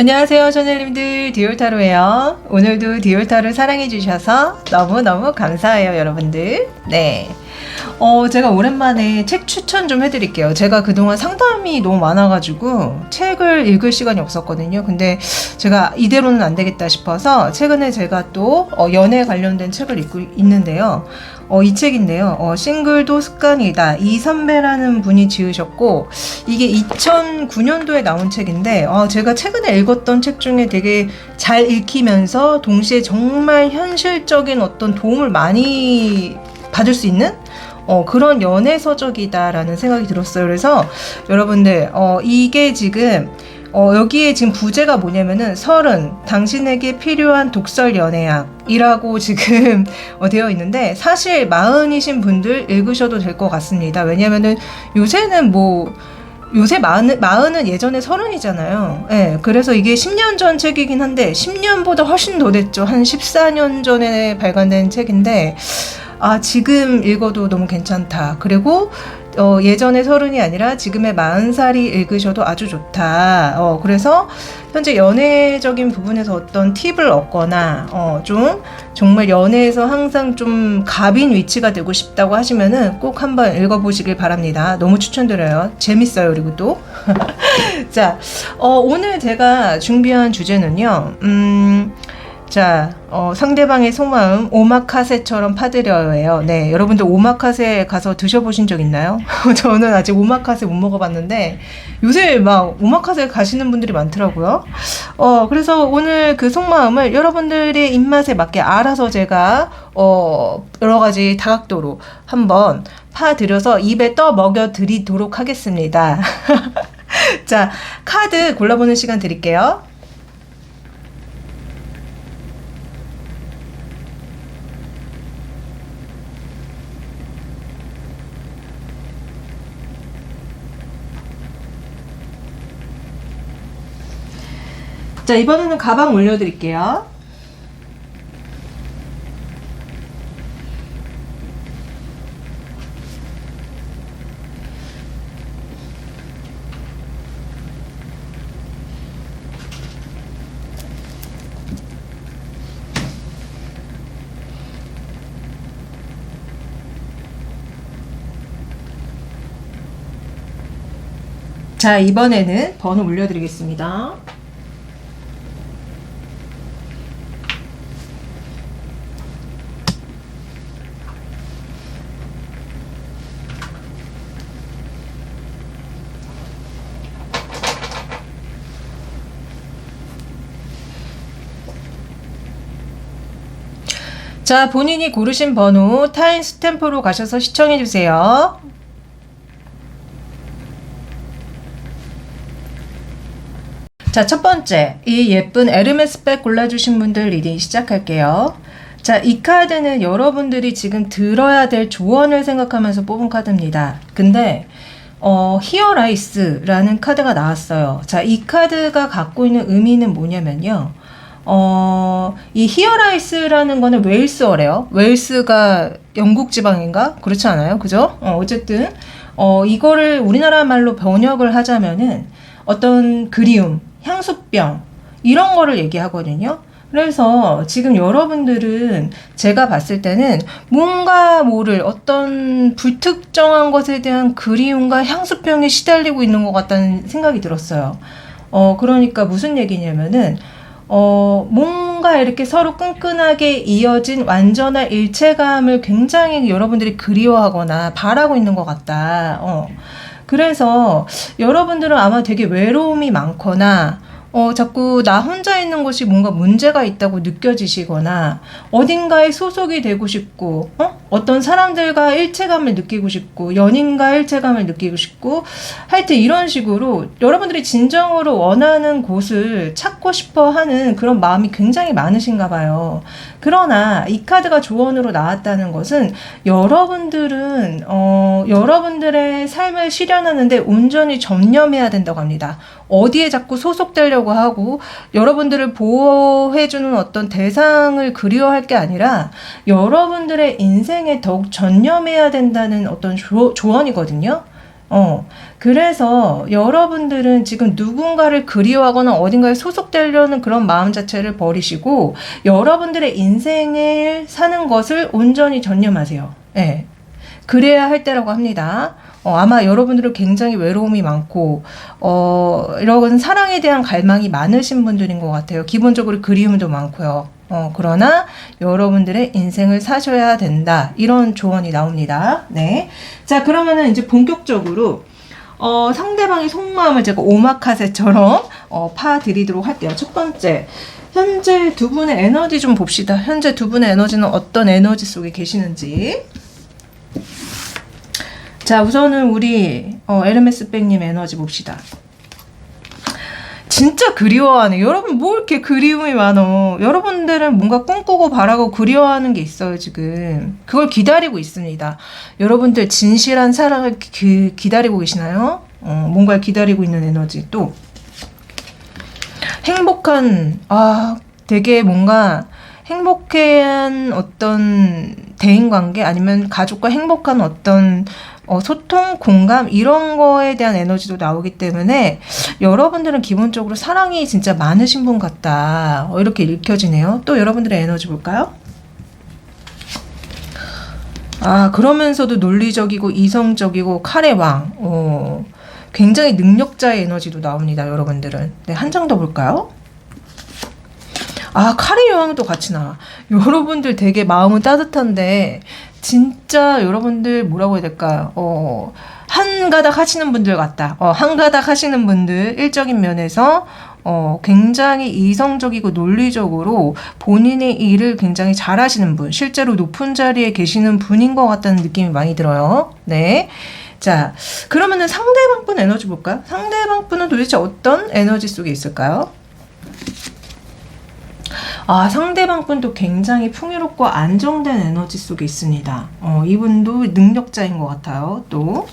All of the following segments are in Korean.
안녕하세요, 천일님들. 디올타로예요. 오늘도 디올타를 사랑해주셔서 너무너무 감사해요, 여러분들. 네. 제가 오랜만에 책 추천 좀 해드릴게요. 제가 그동안 상담이 너무 많아가지고 책을 읽을 시간이 없었거든요. 근데 제가 이대로는 안 되겠다 싶어서 최근에 제가 또 연애 관련된 책을 읽고 있는데요. 이 책인데요. 싱글도 습관이다. 이선배라는 분이 지으셨고, 이게 2009년도에 나온 책인데, 제가 최근에 읽었던 책 중에 되게 잘 읽히면서 동시에 정말 현실적인 어떤 도움을 많이 받을 수 있는 그런 연애 서적이다라는 생각이 들었어요. 그래서 여러분들, 이게 지금 여기에 지금 부제가 뭐냐면은 30 당신에게 필요한 독설 연애학이라고 지금 되어 있는데, 사실 40이신 분들 읽으셔도 될 것 같습니다. 왜냐면은 요새는 요새 40은 예전에 30이잖아요. 예, 그래서 이게 10년 전 책이긴 한데 10년보다 훨씬 더 됐죠. 한 14년 전에 발간된 책인데, 지금 읽어도 너무 괜찮다. 그리고 예전에 30이 아니라 지금의 40살이 읽으셔도 아주 좋다. 그래서 현재 연애적인 부분에서 어떤 팁을 얻거나 좀 정말 연애에서 항상 좀 갑인 위치가 되고 싶다고 하시면은 꼭 한번 읽어보시길 바랍니다. 너무 추천드려요. 재밌어요. 그리고 또 자, 오늘 제가 준비한 주제는요. 자, 상대방의 속마음 오마카세처럼 파드려요. 네, 여러분들 오마카세 가서 드셔보신 적 있나요? 저는 아직 오마카세 못 먹어봤는데 요새 막 오마카세 가시는 분들이 많더라고요. 그래서 오늘 그 속마음을 여러분들의 입맛에 맞게 알아서 제가 여러 가지 다각도로 한번 파드려서 입에 떠 먹여 드리도록 하겠습니다. 자, 카드 골라보는 시간 드릴게요. 자, 이번에는 가방 올려드릴게요. 자, 이번에는 번호 올려드리겠습니다. 자, 본인이 고르신 번호 타임 스탬프로 가셔서 시청해주세요. 자, 첫 번째, 이 예쁜 에르메스 백 골라주신 분들 리딩 시작할게요. 자, 이 카드는 여러분들이 지금 들어야 될 조언을 생각하면서 뽑은 카드입니다. 근데 히어라이스라는 카드가 나왔어요. 자, 이 카드가 갖고 있는 의미는 뭐냐면요. 이 히어라이스라는 거는 웨일스어래요. 웨일스가 영국 지방인가? 그렇지 않아요? 그죠? 어쨌든, 이거를 우리나라 말로 번역을 하자면은 어떤 그리움, 향수병, 이런 거를 얘기하거든요. 그래서 지금 여러분들은 제가 봤을 때는 뭔가 모를 어떤 불특정한 것에 대한 그리움과 향수병에 시달리고 있는 것 같다는 생각이 들었어요. 그러니까 무슨 얘기냐면은, 뭔가 이렇게 서로 끈끈하게 이어진 완전한 일체감을 굉장히 여러분들이 그리워하거나 바라고 있는 것 같다. 그래서 여러분들은 아마 되게 외로움이 많거나, 자꾸 나 혼자 있는 것이 뭔가 문제가 있다고 느껴지시거나, 어딘가에 소속이 되고 싶고, 어떤 사람들과 일체감을 느끼고 싶고, 연인과 일체감을 느끼고 싶고, 하여튼 이런 식으로 여러분들이 진정으로 원하는 곳을 찾고 싶어 하는 그런 마음이 굉장히 많으신가 봐요. 그러나 이 카드가 조언으로 나왔다는 것은 여러분들은 여러분들의 삶을 실현하는데 온전히 전념해야 된다고 합니다. 어디에 자꾸 소속되려고 하고 여러분들을 보호해주는 어떤 대상을 그리워할 게 아니라 여러분들의 인생에 더욱 전념해야 된다는 어떤 조언이거든요. 그래서 여러분들은 지금 누군가를 그리워하거나 어딘가에 소속되려는 그런 마음 자체를 버리시고 여러분들의 인생을 사는 것을 온전히 전념하세요. 예. 그래야 할 때라고 합니다. 아마 여러분들은 굉장히 외로움이 많고, 이런 사랑에 대한 갈망이 많으신 분들인 것 같아요. 기본적으로 그리움도 많고요. 그러나 여러분들의 인생을 사셔야 된다. 이런 조언이 나옵니다. 네. 자, 그러면은 이제 본격적으로, 상대방의 속마음을 제가 오마카세처럼, 파드리도록 할게요. 첫 번째. 현재 두 분의 에너지 좀 봅시다. 현재 두 분의 에너지는 어떤 에너지 속에 계시는지. 자, 우선은 우리 에르메스 백님 에너지 봅시다. 진짜 그리워하네. 여러분 뭐 이렇게 그리움이 많어. 여러분들은 뭔가 꿈꾸고 바라고 그리워하는 게 있어요, 지금. 그걸 기다리고 있습니다. 여러분들 진실한 사랑을 기다리고 계시나요? 뭔가를 기다리고 있는 에너지. 또 행복한, 되게 뭔가 행복한 어떤 대인관계 아니면 가족과 행복한 어떤 소통, 공감 이런 거에 대한 에너지도 나오기 때문에 여러분들은 기본적으로 사랑이 진짜 많으신 분 같다. 이렇게 읽혀지네요. 또 여러분들의 에너지 볼까요? 그러면서도 논리적이고 이성적이고 칼의 왕. 굉장히 능력자의 에너지도 나옵니다. 여러분들은. 네, 한 장 더 볼까요? 칼의 여왕도 같이 나와. 여러분들 되게 마음은 따뜻한데 진짜 여러분들 뭐라고 해야 될까요? 한가닥 하시는 분들 같다. 한가닥 하시는 분들 일적인 면에서 굉장히 이성적이고 논리적으로 본인의 일을 굉장히 잘하시는 분, 실제로 높은 자리에 계시는 분인 것 같다는 느낌이 많이 들어요. 네. 자, 그러면은 상대방 분 에너지 볼까요? 상대방 분은 도대체 어떤 에너지 속에 있을까요? 상대방 분도 굉장히 풍요롭고 안정된 에너지 속에 있습니다. 이분도 능력자인 것 같아요. 또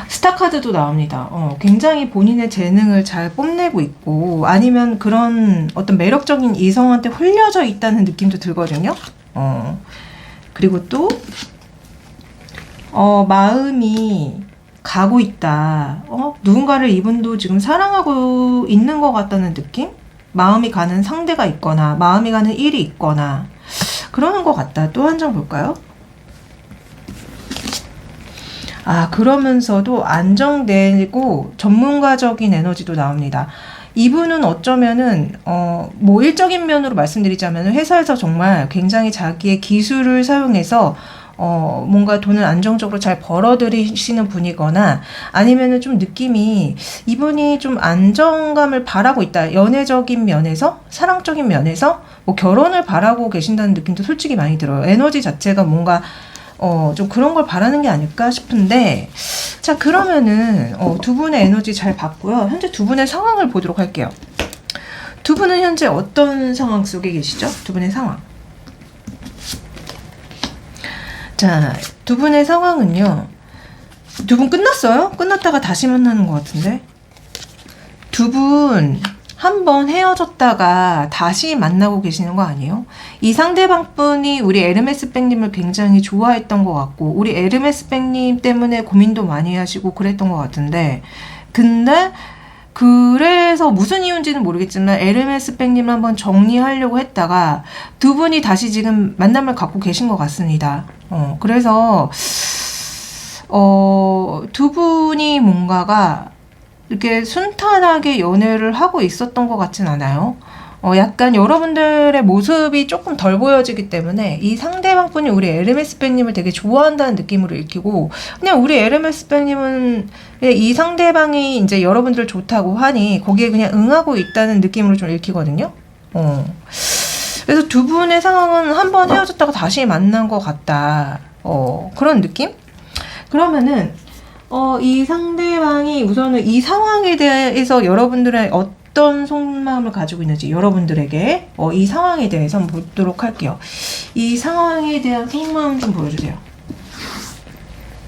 스타 카드도 나옵니다. 굉장히 본인의 재능을 잘 뽐내고 있고 아니면 그런 어떤 매력적인 이성한테 홀려져 있다는 느낌도 들거든요. 그리고 또 마음이 가고 있다. 누군가를 이분도 지금 사랑하고 있는 것 같다는 느낌? 마음이 가는 상대가 있거나 마음이 가는 일이 있거나 그러는 것 같다. 또 한 장 볼까요? 그러면서도 안정되고 전문가적인 에너지도 나옵니다. 이분은 어쩌면은 뭐 일적인 면으로 말씀드리자면 회사에서 정말 굉장히 자기의 기술을 사용해서 뭔가 돈을 안정적으로 잘 벌어들이시는 분이거나 아니면은 좀 느낌이 이분이 좀 안정감을 바라고 있다. 연애적인 면에서, 사랑적인 면에서 뭐 결혼을 바라고 계신다는 느낌도 솔직히 많이 들어요. 에너지 자체가 뭔가 좀 그런 걸 바라는 게 아닐까 싶은데 자, 그러면은 두 분의 에너지 잘 봤고요. 현재 두 분의 상황을 보도록 할게요. 두 분은 현재 어떤 상황 속에 계시죠? 두 분의 상황. 자, 두 분의 상황은요. 두 분 끝났어요? 끝났다가 다시 만나는 것 같은데? 두 분 한 번 헤어졌다가 다시 만나고 계시는 거 아니에요? 이 상대방 분이 우리 에르메스 백님을 굉장히 좋아했던 것 같고 우리 에르메스 백님 때문에 고민도 많이 하시고 그랬던 것 같은데 근데 그래서 무슨 이유인지는 모르겠지만 에르메스 백님을 한번 정리하려고 했다가 두 분이 다시 지금 만남을 갖고 계신 것 같습니다. 그래서 두 분이 뭔가가 이렇게 순탄하게 연애를 하고 있었던 것 같진 않아요. 약간 여러분들의 모습이 조금 덜 보여지기 때문에 이 상대방 분이 우리 에르메스 백님을 되게 좋아한다는 느낌으로 읽히고 그냥 우리 에르메스 백님은 이 상대방이 이제 여러분들 좋다고 하니 거기에 그냥 응하고 있다는 느낌으로 좀 읽히거든요. 그래서 두 분의 상황은 한 번 헤어졌다가 다시 만난 것 같다. 그런 느낌? 그러면은 이 상대방이 우선은 이 상황에 대해서 여러분들의 어떤 속마음을 가지고 있는지 여러분들에게 이 상황에 대해서 한번 보도록 할게요. 이 상황에 대한 속마음 좀 보여주세요.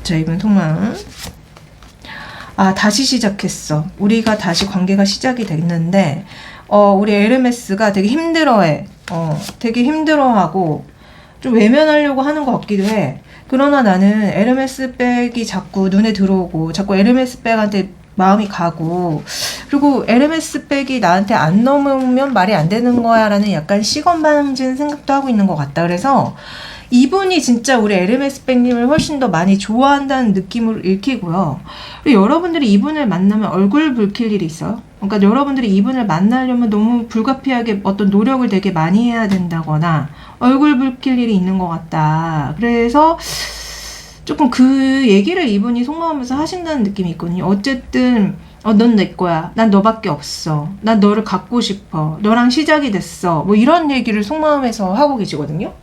자, 이번 속마음. 다시 시작했어. 우리가 다시 관계가 시작이 됐는데 우리 에르메스가 되게 힘들어해. 되게 힘들어하고 좀 외면하려고 하는 것 같기도 해. 그러나 나는 에르메스 백이 자꾸 눈에 들어오고 자꾸 에르메스 백한테 마음이 가고, 그리고 에르메스 백이 나한테 안 넘으면 말이 안 되는 거야 라는 약간 시건방진 생각도 하고 있는 것 같다. 그래서 이분이 진짜 우리 에르메스 백님을 훨씬 더 많이 좋아한다는 느낌을 읽히고요. 그리고 여러분들이 이분을 만나면 얼굴 붉힐 일이 있어요. 그러니까 여러분들이 이분을 만나려면 너무 불가피하게 어떤 노력을 되게 많이 해야 된다거나 얼굴 붉힐 일이 있는 것 같다. 그래서 조금 그 얘기를 이분이 속마음에서 하신다는 느낌이 있거든요. 어쨌든 넌 내 거야. 난 너밖에 없어. 난 너를 갖고 싶어. 너랑 시작이 됐어. 뭐 이런 얘기를 속마음에서 하고 계시거든요.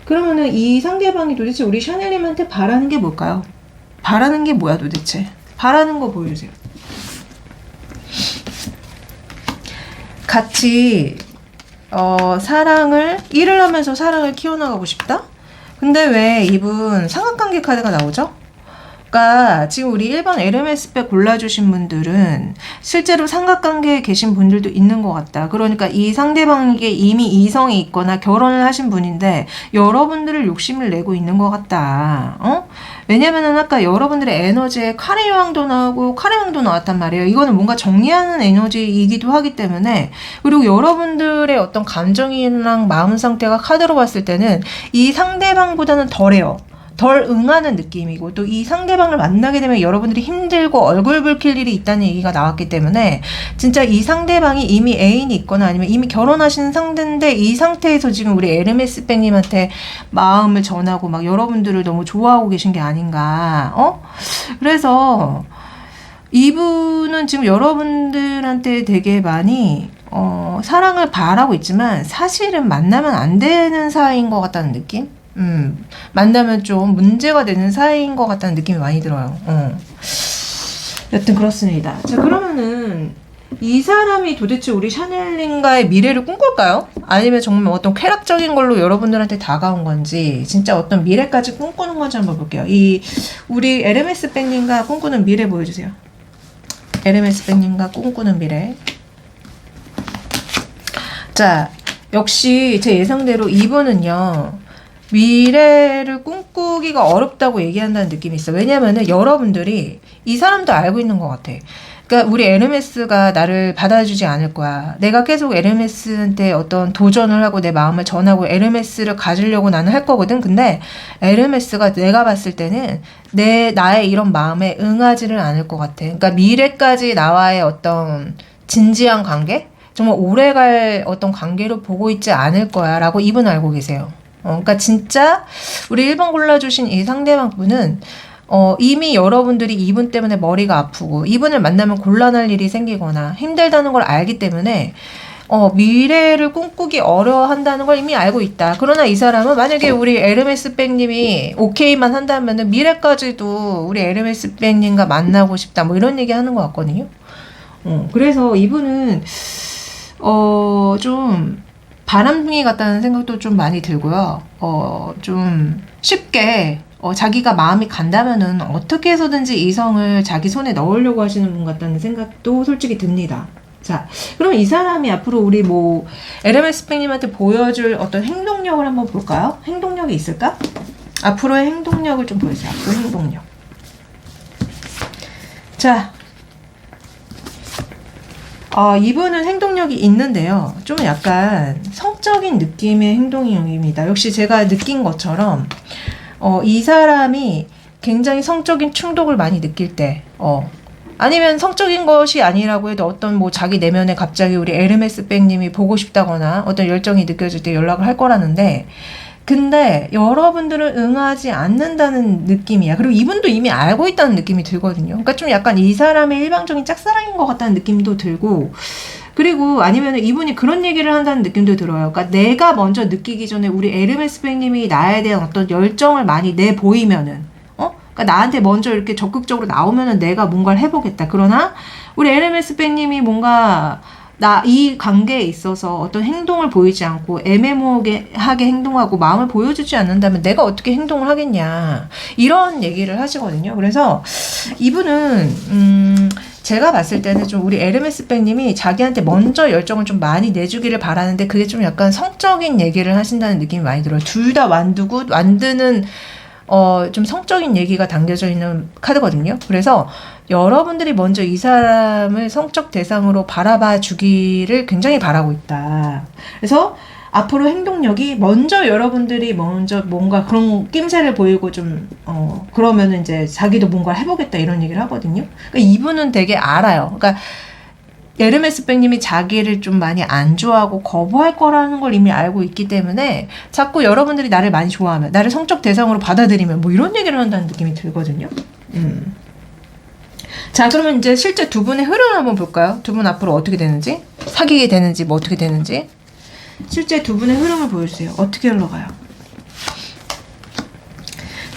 그러면은 이 상대방이 도대체 우리 샤넬님한테 바라는 게 뭘까요? 바라는 게 뭐야 도대체? 바라는 거 보여주세요. 같이 사랑을 일을 하면서 사랑을 키워나가고 싶다? 근데 왜 이분 삼각관계 카드가 나오죠? 그러니까 지금 우리 1번 에르메스백 골라주신 분들은 실제로 삼각관계에 계신 분들도 있는 것 같다. 그러니까 이 상대방에게 이미 이성이 있거나 결혼을 하신 분인데 여러분들을 욕심을 내고 있는 것 같다. 왜냐면은 아까 여러분들의 에너지에 카레 여왕도 나오고 카레 왕도 나왔단 말이에요. 이거는 뭔가 정리하는 에너지이기도 하기 때문에, 그리고 여러분들의 어떤 감정이랑 마음 상태가 카드로 봤을 때는 이 상대방보다는 덜해요. 덜 응하는 느낌이고, 또 이 상대방을 만나게 되면 여러분들이 힘들고 얼굴 붉힐 일이 있다는 얘기가 나왔기 때문에 진짜 이 상대방이 이미 애인이 있거나 아니면 이미 결혼하신 상대인데 이 상태에서 지금 우리 에르메스 백님한테 마음을 전하고 막 여러분들을 너무 좋아하고 계신 게 아닌가. 그래서 이분은 지금 여러분들한테 되게 많이 사랑을 바라고 있지만 사실은 만나면 안 되는 사이인 것 같다는 느낌? 만나면 좀 문제가 되는 사이인 것 같다는 느낌이 많이 들어요. 여튼 그렇습니다. 자, 그러면은 이 사람이 도대체 우리 샤넬님과의 미래를 꿈꿀까요? 아니면 정말 어떤 쾌락적인 걸로 여러분들한테 다가온 건지, 진짜 어떤 미래까지 꿈꾸는 건지 한번 볼게요. 우리 에르메스 백님과 꿈꾸는 미래 보여주세요. 에르메스 백님과 꿈꾸는 미래. 자, 역시 제 예상대로 이분은요, 미래를 꿈꾸기가 어렵다고 얘기한다는 느낌이 있어. 왜냐면은 여러분들이 이 사람도 알고 있는 것 같아. 그러니까 우리 에르메스가 나를 받아주지 않을 거야. 내가 계속 에르메스한테 어떤 도전을 하고 내 마음을 전하고 에르메스를 가지려고 나는 할 거거든. 근데 에르메스가 내가 봤을 때는 나의 이런 마음에 응하지를 않을 것 같아. 그러니까 미래까지 나와의 어떤 진지한 관계? 정말 오래갈 어떤 관계로 보고 있지 않을 거야 라고 이분 알고 계세요. 그러니까 진짜 우리 1번 골라주신 이 상대방 분은 이미 여러분들이 이분 때문에 머리가 아프고 이분을 만나면 곤란할 일이 생기거나 힘들다는 걸 알기 때문에 미래를 꿈꾸기 어려워한다는 걸 이미 알고 있다. 그러나 이 사람은 만약에 우리 에르메스 백님이 오케이만 한다면은 미래까지도 우리 에르메스 백님과 만나고 싶다 뭐 이런 얘기 하는 것 같거든요. 그래서 이분은 좀 바람둥이 같다는 생각도 좀 많이 들고요. 좀 쉽게 자기가 마음이 간다면은 어떻게 해서든지 이성을 자기 손에 넣으려고 하시는 분 같다는 생각도 솔직히 듭니다. 자, 그럼 이 사람이 앞으로 우리 에르메스 백님한테 보여줄 어떤 행동력을 한번 볼까요? 행동력이 있을까? 앞으로의 행동력을 좀 보여주세요. 앞으로 행동력. 자, 이분은 행동력이 있는데요. 좀 약간 성적인 느낌의 행동력입니다. 역시 제가 느낀 것처럼 이 사람이 굉장히 성적인 충동을 많이 느낄 때 아니면 성적인 것이 아니라고 해도 어떤 자기 내면에 갑자기 우리 에르메스 백님이 보고 싶다거나 어떤 열정이 느껴질 때 연락을 할 거라는데, 근데 여러분들은 응하지 않는다는 느낌이야. 그리고 이분도 이미 알고 있다는 느낌이 들거든요. 그러니까 좀 약간 이 사람의 일방적인 짝사랑인 것 같다는 느낌도 들고, 그리고 아니면 이분이 그런 얘기를 한다는 느낌도 들어요. 그러니까 내가 먼저 느끼기 전에 우리 에르메스 백님이 나에 대한 어떤 열정을 많이 내보이면은, 그러니까 나한테 먼저 이렇게 적극적으로 나오면은 내가 뭔가를 해보겠다. 그러나 우리 에르메스 백님이 뭔가 이 관계에 있어서 어떤 행동을 보이지 않고 애매모호하게 행동하고 마음을 보여주지 않는다면 내가 어떻게 행동을 하겠냐, 이런 얘기를 하시거든요. 그래서 이분은 제가 봤을 때는 좀 우리 에르메스 백님이 자기한테 먼저 열정을 좀 많이 내주기를 바라는데 그게 좀 약간 성적인 얘기를 하신다는 느낌이 많이 들어요. 둘 다 완드는 좀 성적인 얘기가 담겨져 있는 카드거든요. 그래서 여러분들이 먼저 이 사람을 성적 대상으로 바라봐 주기를 굉장히 바라고 있다. 그래서 앞으로 행동력이 여러분들이 뭔가 그런 낌새를 보이고 좀 그러면은 이제 자기도 뭔가를 해보겠다 이런 얘기를 하거든요. 그러니까 이분은 되게 알아요. 그러니까 에르메스 백님이 자기를 좀 많이 안 좋아하고 거부할 거라는 걸 이미 알고 있기 때문에 자꾸 여러분들이 나를 많이 좋아하면, 나를 성적 대상으로 받아들이면 뭐 이런 얘기를 한다는 느낌이 들거든요. 자, 그러면 이제 실제 두 분의 흐름을 한번 볼까요? 두 분 앞으로 어떻게 되는지, 사귀게 되는지, 뭐 어떻게 되는지. 실제 두 분의 흐름을 보여주세요. 어떻게 흘러가요?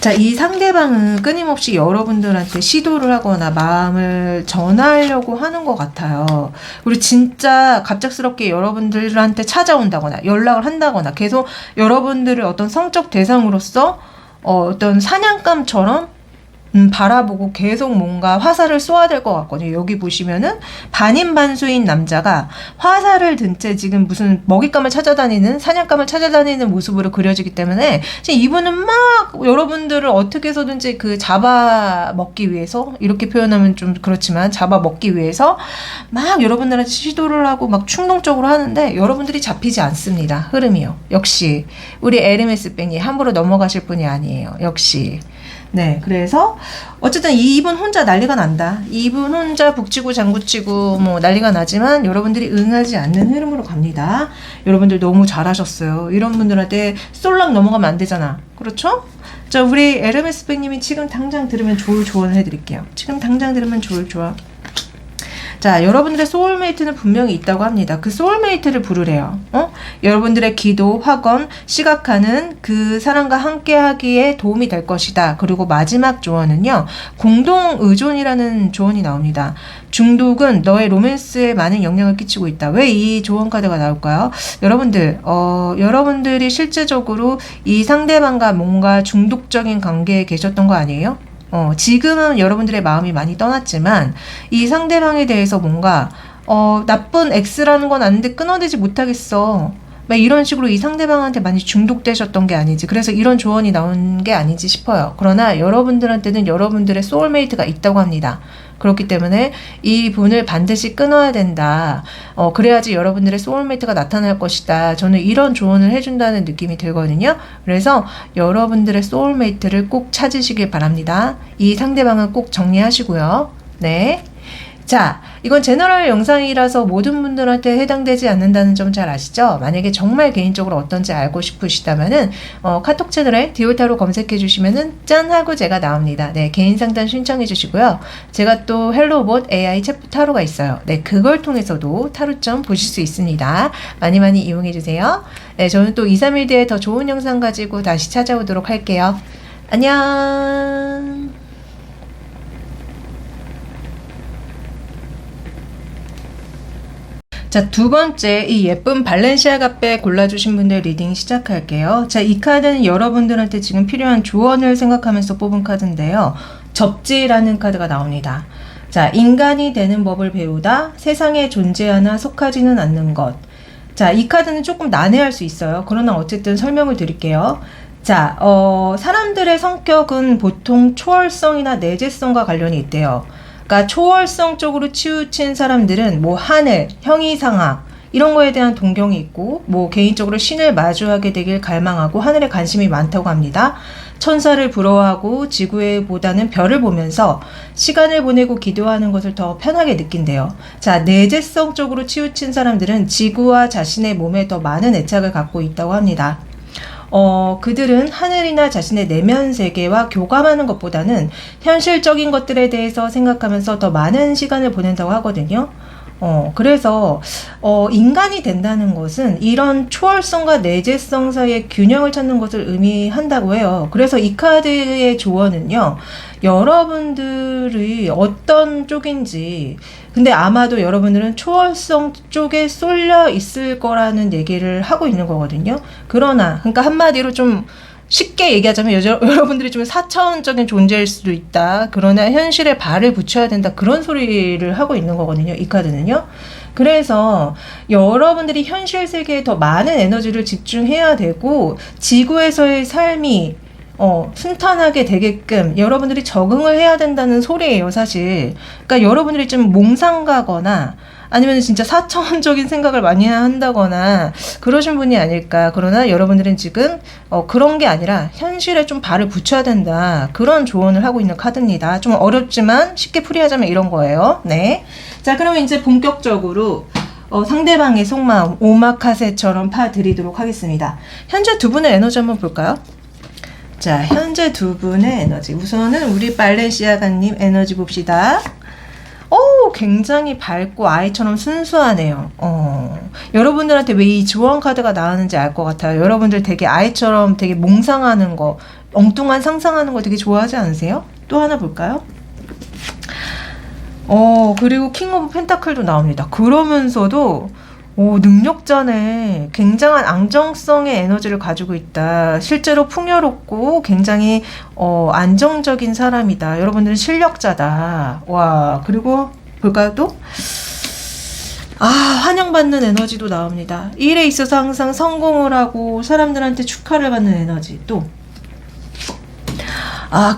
자, 이 상대방은 끊임없이 여러분들한테 시도를 하거나 마음을 전하려고 하는 것 같아요. 그리고 진짜 갑작스럽게 여러분들한테 찾아온다거나 연락을 한다거나 계속 여러분들을 어떤 성적 대상으로서 어떤 사냥감처럼 바라보고 계속 뭔가 화살을 쏘아야 될 것 같거든요. 여기 보시면은 반인반수인 남자가 화살을 든 채 지금 무슨 먹잇감을 찾아다니는, 사냥감을 찾아다니는 모습으로 그려지기 때문에 지금 이분은 막 여러분들을 어떻게 해서든지 잡아먹기 위해서, 이렇게 표현하면 좀 그렇지만 잡아먹기 위해서 막 여러분들한테 시도를 하고 막 충동적으로 하는데 여러분들이 잡히지 않습니다. 흐름이요. 역시 우리 에르메스 백이 함부로 넘어가실 분이 아니에요. 역시. 네, 그래서 어쨌든 이분 혼자 난리가 난다. 이분 혼자 북치고 장구치고 뭐 난리가 나지만 여러분들이 응하지 않는 흐름으로 갑니다. 여러분들 너무 잘하셨어요. 이런 분들한테 쏠락 넘어가면 안 되잖아. 그렇죠? 자, 우리 에르메스 백님이 지금 당장 들으면 좋을 조언을 해드릴게요. 지금 당장 들으면 좋을 조언. 자, 여러분들의 소울메이트는 분명히 있다고 합니다. 그 소울메이트를 부르래요. 여러분들의 기도, 학원, 시각화는 그 사람과 함께 하기에 도움이 될 것이다. 그리고 마지막 조언은요, 공동 의존이라는 조언이 나옵니다. 중독은 너의 로맨스에 많은 영향을 끼치고 있다. 왜 이 조언 카드가 나올까요? 여러분들, 여러분들이 실제적으로 이 상대방과 뭔가 중독적인 관계에 계셨던 거 아니에요? 지금은 여러분들의 마음이 많이 떠났지만 이 상대방에 대해서 뭔가 나쁜 X라는 건 아는데 끊어내지 못하겠어. 막 이런 식으로 이 상대방한테 많이 중독되셨던 게 아니지. 그래서 이런 조언이 나온 게 아니지 싶어요. 그러나 여러분들한테는 여러분들의 소울메이트가 있다고 합니다. 그렇기 때문에 이 분을 반드시 끊어야 된다. 그래야지 여러분들의 소울메이트가 나타날 것이다. 저는 이런 조언을 해준다는 느낌이 들거든요. 그래서 여러분들의 소울메이트를 꼭 찾으시길 바랍니다. 이 상대방은 꼭 정리하시고요. 네. 자, 이건 제너럴 영상이라서 모든 분들한테 해당되지 않는다는 점 잘 아시죠? 만약에 정말 개인적으로 어떤지 알고 싶으시다면은 카톡 채널에 디올타로 검색해 주시면은 짠 하고 제가 나옵니다. 네, 개인 상담 신청해 주시고요. 제가 또 헬로봇 AI 챗 타로가 있어요. 네, 그걸 통해서도 타로점 보실 수 있습니다. 많이 많이 이용해 주세요. 네, 저는 또 2, 3일 뒤에 더 좋은 영상 가지고 다시 찾아오도록 할게요. 안녕. 자, 두 번째, 이 예쁜 발렌시아가백 골라주신 분들 리딩 시작할게요. 자, 이 카드는 여러분들한테 지금 필요한 조언을 생각하면서 뽑은 카드인데요. 접지라는 카드가 나옵니다. 자, 인간이 되는 법을 배우다, 세상에 존재하나 속하지는 않는 것. 자, 이 카드는 조금 난해할 수 있어요. 그러나 어쨌든 설명을 드릴게요. 자, 사람들의 성격은 보통 초월성이나 내재성과 관련이 있대요. 그러니까 초월성 쪽으로 치우친 사람들은 뭐 하늘, 형이상학 이런 거에 대한 동경이 있고 뭐 개인적으로 신을 마주하게 되길 갈망하고 하늘에 관심이 많다고 합니다. 천사를 부러워하고 지구보다는 별을 보면서 시간을 보내고 기도하는 것을 더 편하게 느낀대요. 자, 내재성 쪽으로 치우친 사람들은 지구와 자신의 몸에 더 많은 애착을 갖고 있다고 합니다. 그들은 하늘이나 자신의 내면 세계와 교감하는 것보다는 현실적인 것들에 대해서 생각하면서 더 많은 시간을 보낸다고 하거든요. 그래서 인간이 된다는 것은 이런 초월성과 내재성 사이의 균형을 찾는 것을 의미한다고 해요. 그래서 이 카드의 조언은요, 여러분들이 어떤 쪽인지, 근데 아마도 여러분들은 초월성 쪽에 쏠려 있을 거라는 얘기를 하고 있는 거거든요. 그러나, 그러니까 한마디로 좀 쉽게 얘기하자면 여러분들이 좀 4차원적인 존재일 수도 있다. 그러나 현실에 발을 붙여야 된다. 그런 소리를 하고 있는 거거든요. 이 카드는요. 그래서 여러분들이 현실 세계에 더 많은 에너지를 집중해야 되고 지구에서의 삶이 순탄하게 되게끔 여러분들이 적응을 해야 된다는 소리예요, 사실. 그러니까 여러분들이 좀 몽상 가거나 아니면 진짜 사차원적인 생각을 많이 한다거나 그러신 분이 아닐까. 그러나 여러분들은 지금 그런 게 아니라 현실에 좀 발을 붙여야 된다. 그런 조언을 하고 있는 카드입니다. 좀 어렵지만 쉽게 풀이하자면 이런 거예요. 네. 자, 그러면 이제 본격적으로 상대방의 속마음 오마카세처럼 파드리도록 하겠습니다. 현재 두 분의 에너지 한번 볼까요? 자, 현재 두 분의 에너지. 우선은 우리 발렌시아가님 에너지 봅시다. 오, 굉장히 밝고 아이처럼 순수하네요. 여러분들한테 왜 이 조언 카드가 나왔는지 알 것 같아요. 여러분들 되게 아이처럼 되게 몽상하는 거, 엉뚱한 상상하는 거 되게 좋아하지 않으세요? 또 하나 볼까요? 그리고 킹 오브 펜타클도 나옵니다. 그러면서도 능력자네. 굉장한 안정성의 에너지를 가지고 있다. 실제로 풍요롭고 굉장히 안정적인 사람이다. 여러분들은 실력자다. 와, 그리고 볼까요 또? 환영받는 에너지도 나옵니다. 일에 있어서 항상 성공을 하고 사람들한테 축하를 받는 에너지 또.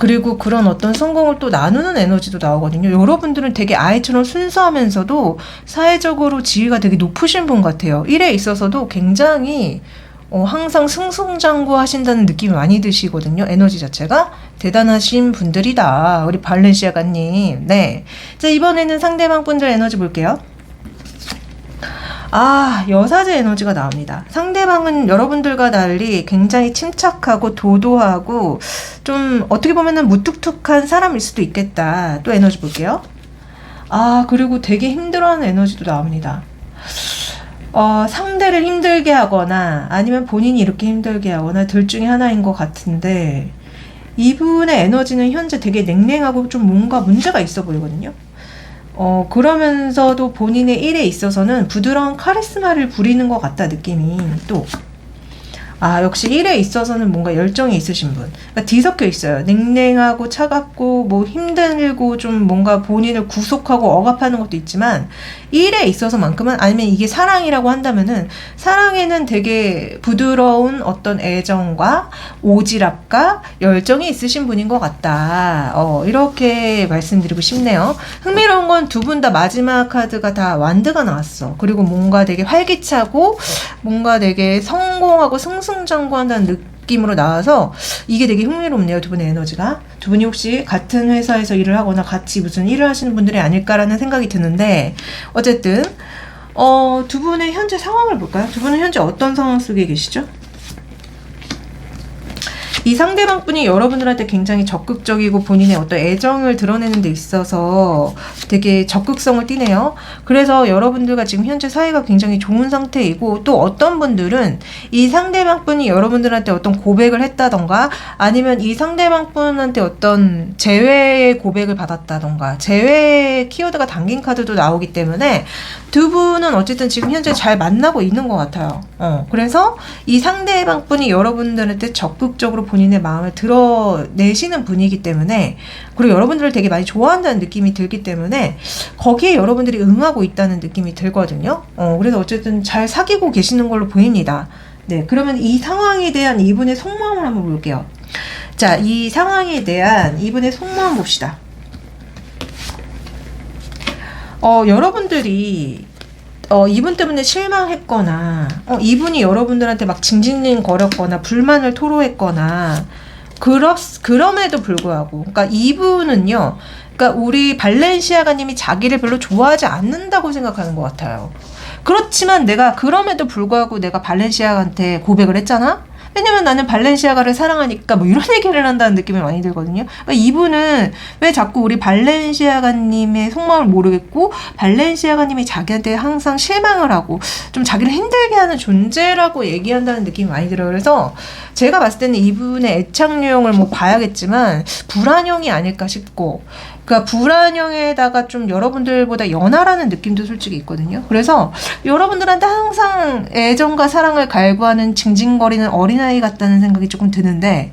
그리고 그런 어떤 성공을 또 나누는 에너지도 나오거든요. 여러분들은 되게 아이처럼 순수하면서도 사회적으로 지위가 되게 높으신 분 같아요. 일에 있어서도 굉장히 항상 승승장구 하신다는 느낌이 많이 드시거든요. 에너지 자체가 대단하신 분들이다. 우리 발렌시아가님. 네. 자, 이번에는 상대방 분들 에너지 볼게요. 여사제 에너지가 나옵니다. 상대방은 여러분들과 달리 굉장히 침착하고 도도하고 좀 어떻게 보면은 무뚝뚝한 사람일 수도 있겠다. 또 에너지 볼게요. 그리고 되게 힘들어하는 에너지도 나옵니다. 상대를 힘들게 하거나 아니면 본인이 이렇게 힘들게 하거나 둘 중에 하나인 것 같은데 이분의 에너지는 현재 되게 냉랭하고 좀 뭔가 문제가 있어 보이거든요. 그러면서도 본인의 일에 있어서는 부드러운 카리스마를 부리는 것 같다, 느낌이. 또. 역시 일에 있어서는 뭔가 열정이 있으신 분. 그러니까 뒤섞여 있어요. 냉랭하고 차갑고 뭐 힘들고 좀 뭔가 본인을 구속하고 억압하는 것도 있지만 일에 있어서만큼은 아니면 이게 사랑이라고 한다면은 사랑에는 되게 부드러운 어떤 애정과 오지랖과 열정이 있으신 분인 것 같다. 이렇게 말씀드리고 싶네요. 흥미로운 건 두 분 다 마지막 카드가 다 완드가 나왔어. 그리고 뭔가 되게 활기차고 뭔가 되게 성공하고 승승장구한다는 느낌으로 나와서 이게 되게 흥미롭네요. 두 분의 에너지가. 두 분이 혹시 같은 회사에서 일을 하거나 같이 무슨 일을 하시는 분들이 아닐까라는 생각이 드는데 어쨌든 두 분의 현재 상황을 볼까요? 두 분은 현재 어떤 상황 속에 계시죠? 이 상대방 분이 여러분들한테 굉장히 적극적이고 본인의 어떤 애정을 드러내는 데 있어서 되게 적극성을 띠네요. 그래서 여러분들과 지금 현재 사이가 굉장히 좋은 상태이고 또 어떤 분들은 이 상대방 분이 여러분들한테 어떤 고백을 했다던가 아니면 이 상대방 분한테 어떤 재회의 고백을 받았다던가 재회 키워드가 담긴 카드도 나오기 때문에 두 분은 어쨌든 지금 현재 잘 만나고 있는 것 같아요. 그래서 이 상대방 분이 여러분들한테 적극적으로 본인의 마음을 드러내시는 분이기 때문에 그리고 여러분들을 되게 많이 좋아한다는 느낌이 들기 때문에 거기에 여러분들이 응하고 있다는 느낌이 들거든요. 그래서 어쨌든 잘 사귀고 계시는 걸로 보입니다. 네, 그러면 이 상황에 대한 이분의 속마음을 한번 볼게요. 자, 이 상황에 대한 이분의 속마음 봅시다. 여러분들이 이분 때문에 실망했거나 이분이 여러분들한테 막 징징거렸거나 불만을 토로했거나 그럼에도 불구하고 그러니까 이분은요 그러니까 우리 발렌시아가님이 자기를 별로 좋아하지 않는다고 생각하는 것 같아요. 그렇지만 내가 그럼에도 불구하고 내가 발렌시아가한테 고백을 했잖아? 왜냐면 나는 발렌시아가를 사랑하니까 뭐 이런 얘기를 한다는 느낌이 많이 들거든요. 그러니까 이분은 왜 자꾸 우리 발렌시아가님의 속마음을 모르겠고 발렌시아가님이 자기한테 항상 실망을 하고 좀 자기를 힘들게 하는 존재라고 얘기한다는 느낌이 많이 들어요. 그래서 제가 봤을 때는 이분의 애착 유형을 뭐 봐야겠지만 불안형이 아닐까 싶고 그러니까 불안형에다가 좀 여러분들보다 연하라는 느낌도 솔직히 있거든요. 그래서 여러분들한테 항상 애정과 사랑을 갈구하는 징징거리는 어린 어린아이 같다는 생각이 조금 드는데,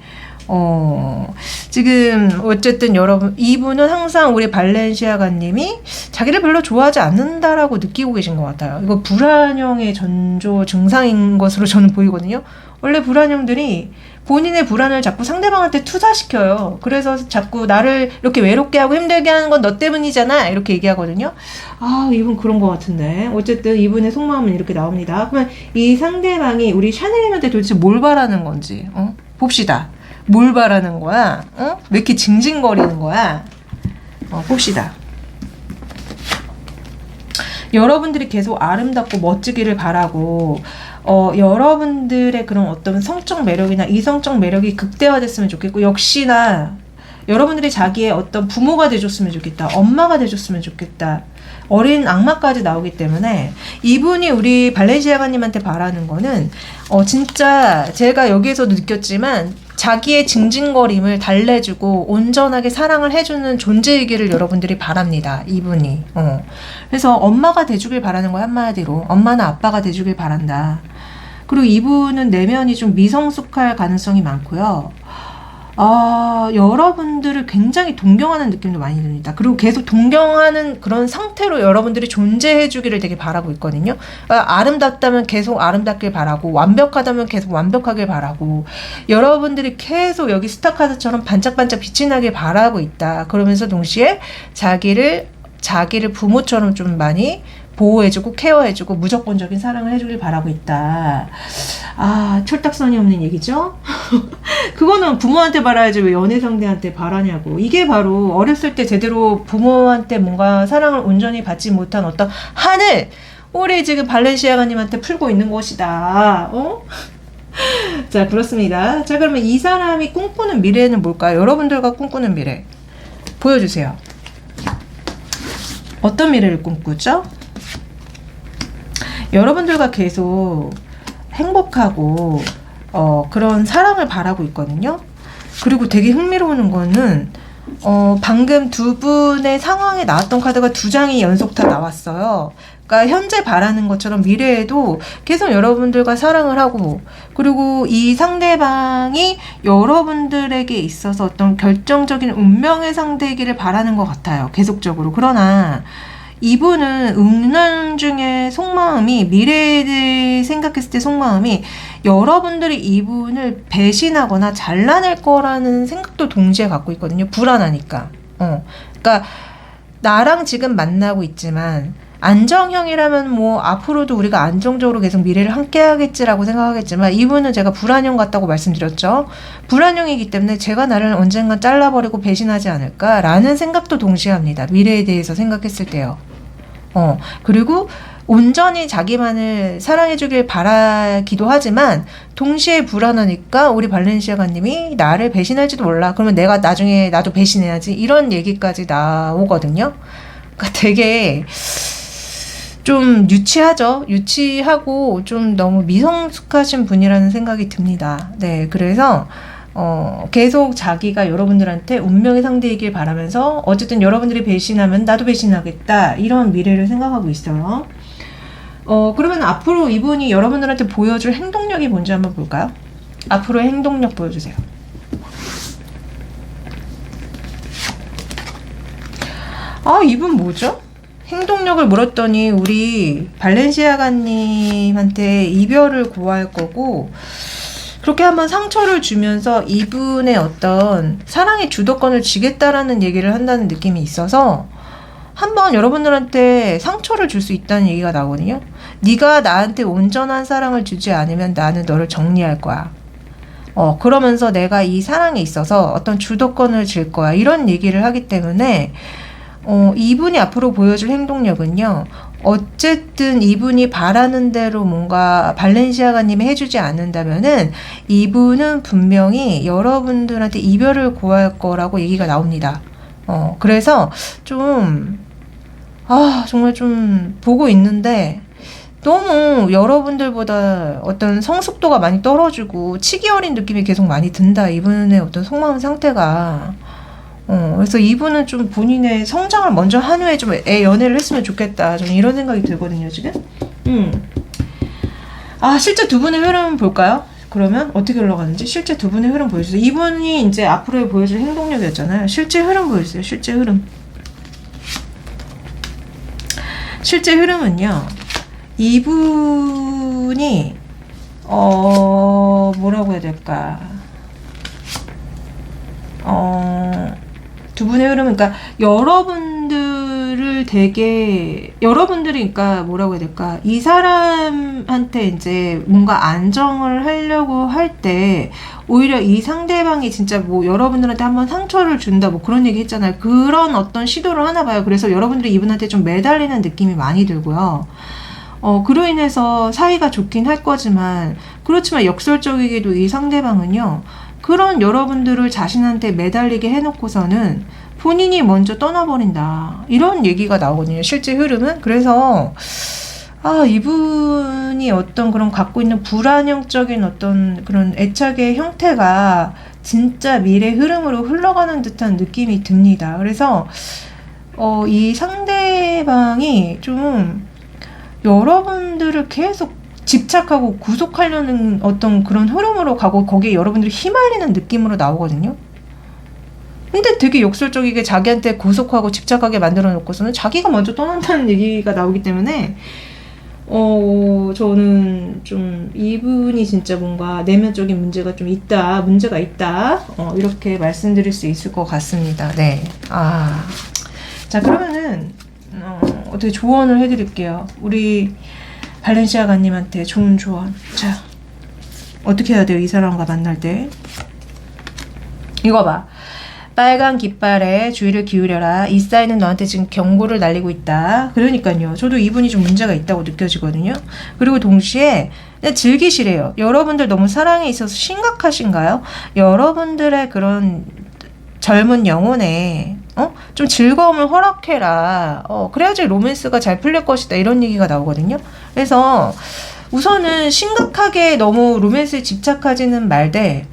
지금 어쨌든 여러분, 이분은 항상 우리 발렌시아가님이 자기를 별로 좋아하지 않는다라고 느끼고 계신 것 같아요. 이거 불안형의 전조 증상인 것으로 저는 보이거든요. 원래 불안형들이 본인의 불안을 자꾸 상대방한테 투사시켜요. 그래서 자꾸 나를 이렇게 외롭게 하고 힘들게 하는 건 너 때문이잖아, 이렇게 얘기하거든요. 아, 이분 그런 것 같은데. 어쨌든 이분의 속마음은 이렇게 나옵니다. 그러면 이 상대방이 우리 샤넬님한테 도대체 뭘 바라는 건지 봅시다. 뭘 바라는 거야? 왜 이렇게 징징거리는 거야? 봅시다. 여러분들이 계속 아름답고 멋지기를 바라고, 여러분들의 그런 어떤 성적 매력이나 이성적 매력이 극대화됐으면 좋겠고, 역시나 여러분들이 자기의 어떤 부모가 돼줬으면 좋겠다, 엄마가 돼줬으면 좋겠다, 어린 악마까지 나오기 때문에 이분이 우리 발렌시아가님한테 바라는 거는 진짜 제가 여기에서도 느꼈지만 자기의 징징거림을 달래주고 온전하게 사랑을 해주는 존재이기를 여러분들이 바랍니다. 이분이. 그래서 엄마가 돼주길 바라는 거야. 한마디로 엄마나 아빠가 돼주길 바란다. 그리고 이분은 내면이 좀 미성숙할 가능성이 많고요. 여러분들을 굉장히 동경하는 느낌도 많이 듭니다. 그리고 계속 동경하는 그런 상태로 여러분들이 존재해 주기를 되게 바라고 있거든요. 아름답다면 계속 아름답길 바라고, 완벽하다면 계속 완벽하길 바라고, 여러분들이 계속 여기 스타카드처럼 반짝반짝 빛이 나길 바라고 있다. 그러면서 동시에 자기를 부모처럼 좀 많이 보호해주고 케어해주고 무조건적인 사랑을 해주길 바라고 있다. 철딱선이 없는 얘기죠? 그거는 부모한테 바라야지 왜 연애 상대한테 바라냐고. 이게 바로 어렸을 때 제대로 부모한테 뭔가 사랑을 온전히 받지 못한 어떤 한을 우리 지금 발렌시아가님한테 풀고 있는 것이다. 자, 그렇습니다. 자, 그러면 이 사람이 꿈꾸는 미래는 뭘까요? 여러분들과 꿈꾸는 미래 보여주세요. 어떤 미래를 꿈꾸죠? 여러분들과 계속 행복하고 그런 사랑을 바라고 있거든요. 그리고 되게 흥미로운 거는 방금 두 분의 상황에 나왔던 카드가 두 장이 연속 다 나왔어요. 그러니까 현재 바라는 것처럼 미래에도 계속 여러분들과 사랑을 하고, 그리고 이 상대방이 여러분들에게 있어서 어떤 결정적인 운명의 상대이기를 바라는 것 같아요. 계속적으로. 그러나 이분은 은연중에 속마음이, 미래를 생각했을 때 속마음이 여러분들이 이분을 배신하거나 잘라낼 거라는 생각도 동시에 갖고 있거든요. 불안하니까. 그러니까 나랑 지금 만나고 있지만 안정형이라면 뭐 앞으로도 우리가 안정적으로 계속 미래를 함께 하겠지라고 생각하겠지만, 이분은 제가 불안형 같다고 말씀드렸죠. 불안형이기 때문에 제가 나를 언젠간 잘라버리고 배신하지 않을까라는 생각도 동시에 합니다. 미래에 대해서 생각했을 때요. 그리고 온전히 자기만을 사랑해주길 바라기도 하지만 동시에 불안하니까 우리 발렌시아가님이 나를 배신할지도 몰라. 그러면 내가 나중에 나도 배신해야지. 이런 얘기까지 나오거든요. 그러니까 되게 좀 유치하죠. 유치하고 좀 너무 미성숙하신 분이라는 생각이 듭니다. 네, 그래서 계속 자기가 여러분들한테 운명의 상대이길 바라면서 어쨌든 여러분들이 배신하면 나도 배신하겠다, 이런 미래를 생각하고 있어요. 그러면 앞으로 이분이 여러분들한테 보여줄 행동력이 뭔지 한번 볼까요? 앞으로의 행동력 보여주세요. 이분 뭐죠? 행동력을 물었더니 우리 발렌시아가님한테 이별을 고할 거고, 그렇게 한번 상처를 주면서 이분의 어떤 사랑의 주도권을 쥐겠다라는 얘기를 한다는 느낌이 있어서 한번 여러분들한테 상처를 줄 수 있다는 얘기가 나오거든요. 네가 나한테 온전한 사랑을 주지 않으면 나는 너를 정리할 거야. 그러면서 내가 이 사랑에 있어서 어떤 주도권을 줄 거야, 이런 얘기를 하기 때문에 이분이 앞으로 보여줄 행동력은요, 어쨌든 이분이 바라는 대로 뭔가 발렌시아가님이 해주지 않는다면은 이분은 분명히 여러분들한테 이별을 고할 거라고 얘기가 나옵니다. 그래서 좀 정말 좀 보고 있는데 너무 여러분들보다 어떤 성숙도가 많이 떨어지고 치기 어린 느낌이 계속 많이 든다, 이분의 어떤 속마음 상태가. 그래서 이분은 좀 본인의 성장을 먼저 한 후에 좀 연애를 했으면 좋겠다, 저는 이런 생각이 들거든요, 지금. 실제 두 분의 흐름 볼까요? 그러면 어떻게 흘러가는지 실제 두 분의 흐름 보여주세요. 이분이 이제 앞으로 보여줄 행동력이었잖아요. 실제 흐름 보여주세요. 실제 흐름. 실제 흐름은요. 이분이 뭐라고 해야 될까? 두 분의 흐름은, 그러니까 여러분들이 그러니까 뭐라고 해야 될까? 이 사람한테 이제 뭔가 안정을 하려고 할 때 오히려 이 상대방이 진짜 뭐 여러분들한테 한번 상처를 준다 뭐 그런 얘기 했잖아요. 그런 어떤 시도를 하나 봐요. 그래서 여러분들이 이분한테 좀 매달리는 느낌이 많이 들고요. 그로 인해서 사이가 좋긴 할 거지만, 그렇지만 역설적이게도 이 상대방은요, 그런 여러분들을 자신한테 매달리게 해놓고서는 본인이 먼저 떠나버린다. 이런 얘기가 나오거든요. 실제 흐름은. 그래서, 이분이 어떤 그런 갖고 있는 불안형적인 어떤 그런 애착의 형태가 진짜 미래 흐름으로 흘러가는 듯한 느낌이 듭니다. 그래서, 이 상대방이 좀 여러분들을 계속 집착하고 구속하려는 어떤 그런 흐름으로 가고 거기에 여러분들이 휘말리는 느낌으로 나오거든요. 근데 되게 역설적이게 자기한테 구속하고 집착하게 만들어 놓고서는 자기가 먼저 떠난다는 얘기가 나오기 때문에 저는 좀 이분이 진짜 뭔가 내면적인 문제가 있다 이렇게 말씀드릴 수 있을 것 같습니다. 네. 자, 그러면은 어떻게 조언을 해드릴게요. 우리 발렌시아가님한테 좋은 조언. 자, 어떻게 해야 돼요? 이 사람과 만날 때. 이거 봐. 빨간 깃발에 주의를 기울여라. 이 사인은 너한테 지금 경고를 날리고 있다. 그러니까요. 저도 이분이 좀 문제가 있다고 느껴지거든요. 그리고 동시에 즐기시래요. 여러분들 너무 사랑에 있어서 심각하신가요? 여러분들의 그런 젊은 영혼에 좀 즐거움을 허락해라. 그래야지 로맨스가 잘 풀릴 것이다. 이런 얘기가 나오거든요. 그래서 우선은 심각하게 너무 로맨스에 집착하지는 말되,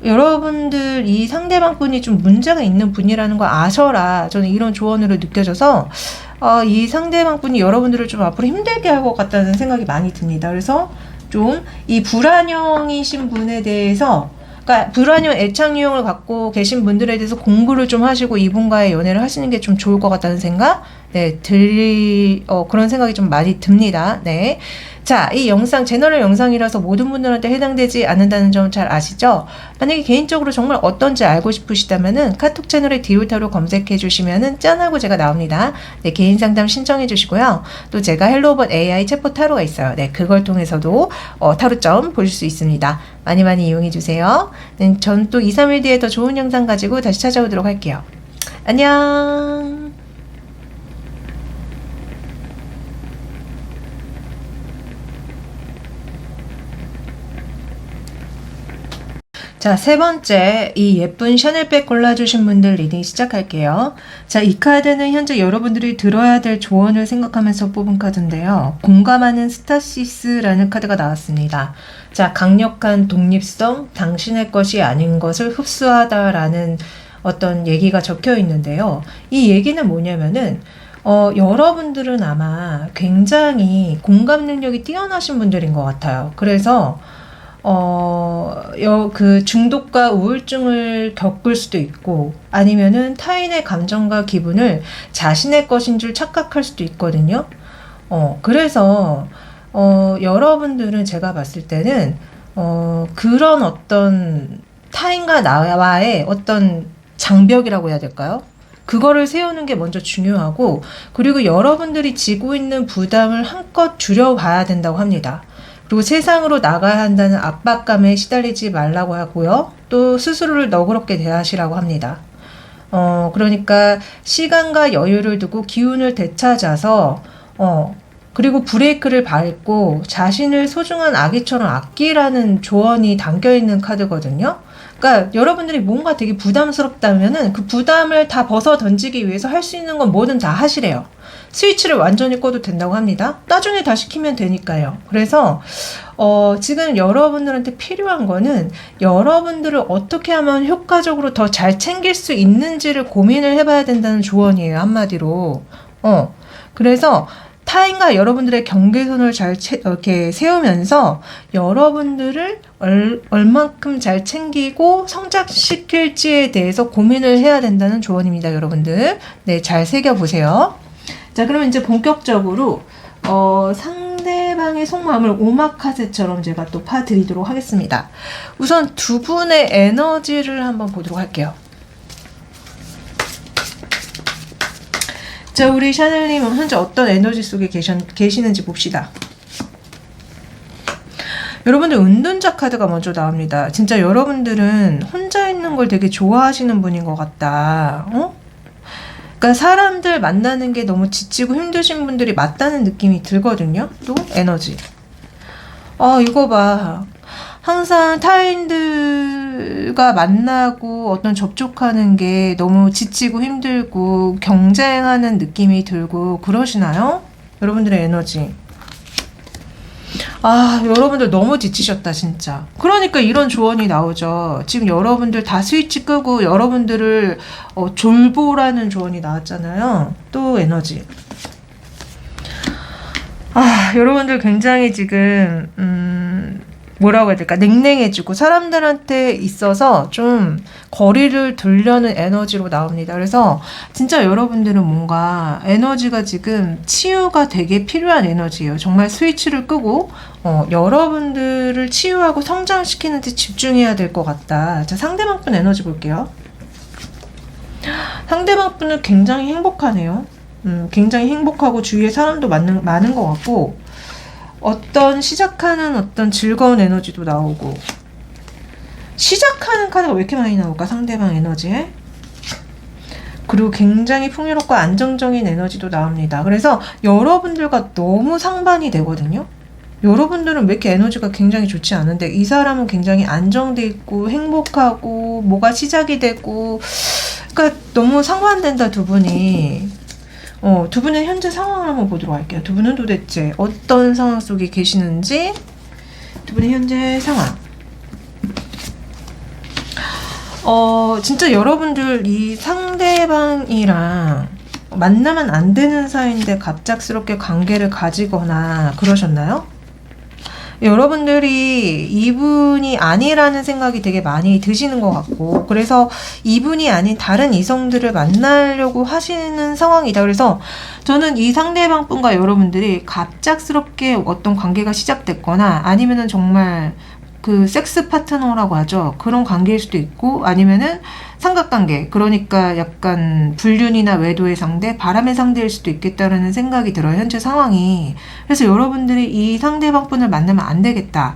여러분들 이 상대방 분이 좀 문제가 있는 분이라는 거 아셔라. 저는 이런 조언으로 느껴져서 이 상대방 분이 여러분들을 좀 앞으로 힘들게 할 것 같다는 생각이 많이 듭니다. 그래서 좀 이 불안형이신 분에 대해서, 그러니까 불안형 애착 유형을 갖고 계신 분들에 대해서 공부를 좀 하시고 이분과의 연애를 하시는 게 좀 좋을 것 같다는 생각, 그런 생각이 좀 많이 듭니다. 네. 자, 이 영상, 제너럴 영상이라서 모든 분들한테 해당되지 않는다는 점 잘 아시죠? 만약에 개인적으로 정말 어떤지 알고 싶으시다면은 카톡 채널에 디올타로 검색해 주시면은 짠하고 제가 나옵니다. 네, 개인 상담 신청해 주시고요. 또 제가 헬로우봇 AI 챗봇 타로가 있어요. 네, 그걸 통해서도 타로점 보실 수 있습니다. 많이 많이 이용해 주세요. 네, 전 또 2, 3일 뒤에 더 좋은 영상 가지고 다시 찾아오도록 할게요. 안녕. 자, 세 번째, 이 예쁜 샤넬백 골라주신 분들 리딩 시작할게요. 자, 이 카드는 현재 여러분들이 들어야 될 조언을 생각하면서 뽑은 카드인데요. 공감하는 스타시스라는 카드가 나왔습니다. 자, 강력한 독립성, 당신의 것이 아닌 것을 흡수하다라는 어떤 얘기가 적혀 있는데요. 이 얘기는 뭐냐면은, 여러분들은 아마 굉장히 공감 능력이 뛰어나신 분들인 것 같아요. 그래서, 그 중독과 우울증을 겪을 수도 있고, 아니면은 타인의 감정과 기분을 자신의 것인 줄 착각할 수도 있거든요. 그래서, 여러분들은 제가 봤을 때는, 그런 어떤 타인과 나와의 어떤 장벽이라고 해야 될까요? 그거를 세우는 게 먼저 중요하고, 그리고 여러분들이 지고 있는 부담을 한껏 줄여봐야 된다고 합니다. 그리고 세상으로 나가야 한다는 압박감에 시달리지 말라고 하고요. 또 스스로를 너그럽게 대하시라고 합니다. 그러니까 시간과 여유를 두고 기운을 되찾아서 그리고 브레이크를 밟고 자신을 소중한 아기처럼 아끼라는 조언이 담겨있는 카드거든요. 그러니까 여러분들이 뭔가 되게 부담스럽다면은 그 부담을 다 벗어 던지기 위해서 할 수 있는 건 뭐든 다 하시래요. 스위치를 완전히 꺼도 된다고 합니다. 나중에 다시 키면 되니까요. 그래서 지금 여러분들한테 필요한 거는 여러분들을 어떻게 하면 효과적으로 더 잘 챙길 수 있는지를 고민을 해봐야 된다는 조언이에요. 한마디로. 그래서 타인과 여러분들의 경계선을 잘 이렇게 세우면서 여러분들을 얼만큼 잘 챙기고 성장시킬지에 대해서 고민을 해야 된다는 조언입니다, 여러분들. 네, 잘 새겨보세요. 자, 그럼 이제 본격적으로 상대방의 속마음을 오마카세처럼 제가 또 파드리도록 하겠습니다. 우선 두 분의 에너지를 한번 보도록 할게요. 자, 우리 샤넬님은 현재 어떤 에너지 속에 계시는지 봅시다. 여러분들 은둔자 카드가 먼저 나옵니다. 진짜 여러분들은 혼자 있는 걸 되게 좋아하시는 분인 것 같다. 그러니까 사람들 만나는 게 너무 지치고 힘드신 분들이 맞다는 느낌이 들거든요. 또 에너지. 이거 봐. 항상 타인들과 만나고 어떤 접촉하는 게 너무 지치고 힘들고 경쟁하는 느낌이 들고 그러시나요? 여러분들의 에너지. 여러분들 너무 지치셨다, 진짜. 그러니까 이런 조언이 나오죠. 지금 여러분들 다 스위치 끄고 여러분들을 졸보라는 조언이 나왔잖아요. 또 에너지. 여러분들 굉장히 지금 뭐라고 해야 될까? 냉랭해지고 사람들한테 있어서 좀 거리를 두려는 에너지로 나옵니다. 그래서 진짜 여러분들은 뭔가 에너지가 지금 치유가 되게 필요한 에너지예요. 정말 스위치를 끄고 여러분들을 치유하고 성장시키는 데 집중해야 될 것 같다. 자, 상대방 분 에너지 볼게요. 상대방 분은 굉장히 행복하네요. 굉장히 행복하고 주위에 사람도 많은 것 같고 시작하는 어떤 즐거운 에너지도 나오고. 시작하는 카드가 왜 이렇게 많이 나올까? 상대방 에너지에. 그리고 굉장히 풍요롭고 안정적인 에너지도 나옵니다. 그래서 여러분들과 너무 상반이 되거든요. 여러분들은 왜 이렇게 에너지가 굉장히 좋지 않은데 이 사람은 굉장히 안정돼 있고 행복하고 뭐가 시작이 되고, 그러니까 너무 상반된다, 두 분이. 두 분의 현재 상황을 한번 보도록 할게요. 두 분은 도대체 어떤 상황 속에 계시는지, 두 분의 현재 상황. 진짜 여러분들 이 상대방이랑 만나면 안 되는 사이인데 갑작스럽게 관계를 가지거나 그러셨나요? 여러분들이 이분이 아니라는 생각이 되게 많이 드시는 것 같고, 그래서 이분이 아닌 다른 이성들을 만나려고 하시는 상황이다. 그래서 저는 이 상대방 분과 여러분들이 갑작스럽게 어떤 관계가 시작됐거나 아니면은 정말 그 섹스 파트너라고 하죠. 그런 관계일 수도 있고, 아니면은 삼각관계, 그러니까 약간 불륜이나 외도의 상대, 바람의 상대일 수도 있겠다라는 생각이 들어요, 현재 상황이. 그래서 여러분들이 이 상대방 분을 만나면 안 되겠다,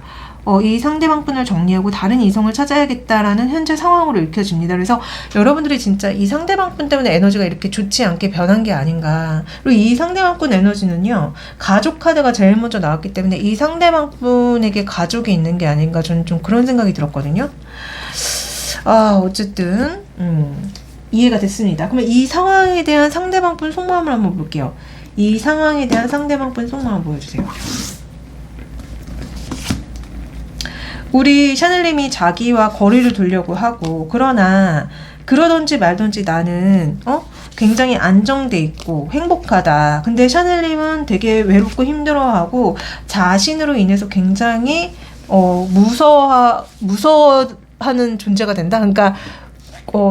이 상대방 분을 정리하고 다른 이성을 찾아야겠다라는 현재 상황으로 읽혀집니다. 그래서 여러분들이 진짜 이 상대방 분 때문에 에너지가 이렇게 좋지 않게 변한 게 아닌가. 그리고 이 상대방 분 에너지는요, 가족 카드가 제일 먼저 나왔기 때문에 이 상대방 분에게 가족이 있는 게 아닌가, 저는 좀 그런 생각이 들었거든요. 어쨌든 이해가 됐습니다. 그러면 이 상황에 대한 상대방 분 속마음을 한번 볼게요. 이 상황에 대한 상대방 분 속마음 보여주세요. 우리 샤넬님이 자기와 거리를 두려고 하고, 그러나 그러던지 말던지 나는 굉장히 안정돼 있고 행복하다. 근데 샤넬님은 되게 외롭고 힘들어하고 자신으로 인해서 굉장히 무서워하는 존재가 된다. 그러니까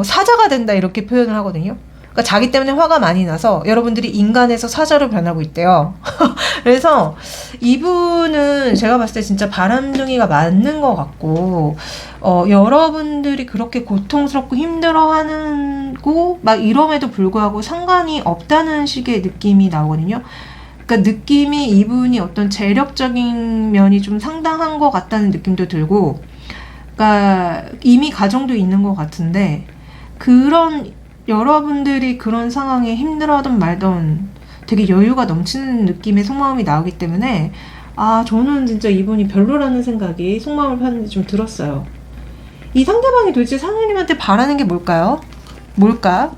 사자가 된다, 이렇게 표현을 하거든요. 그러니까 자기 때문에 화가 많이 나서 여러분들이 인간에서 사자로 변하고 있대요. 그래서 이분은 제가 봤을 때 진짜 바람둥이가 맞는 것 같고, 여러분들이 그렇게 고통스럽고 힘들어하는 거 막 이럼에도 불구하고 상관이 없다는 식의 느낌이 나오거든요. 그러니까 느낌이 이분이 어떤 재력적인 면이 좀 상당한 것 같다는 느낌도 들고, 그러니까 이미 가정도 있는 것 같은데, 여러분들이 그런 상황에 힘들어하던 말던 되게 여유가 넘치는 느낌의 속마음이 나오기 때문에 저는 진짜 이분이 별로라는 생각이 속마음을 파는데 좀 들었어요. 이 상대방이 도대체 상우님한테 바라는 게 뭘까요? 볼까요?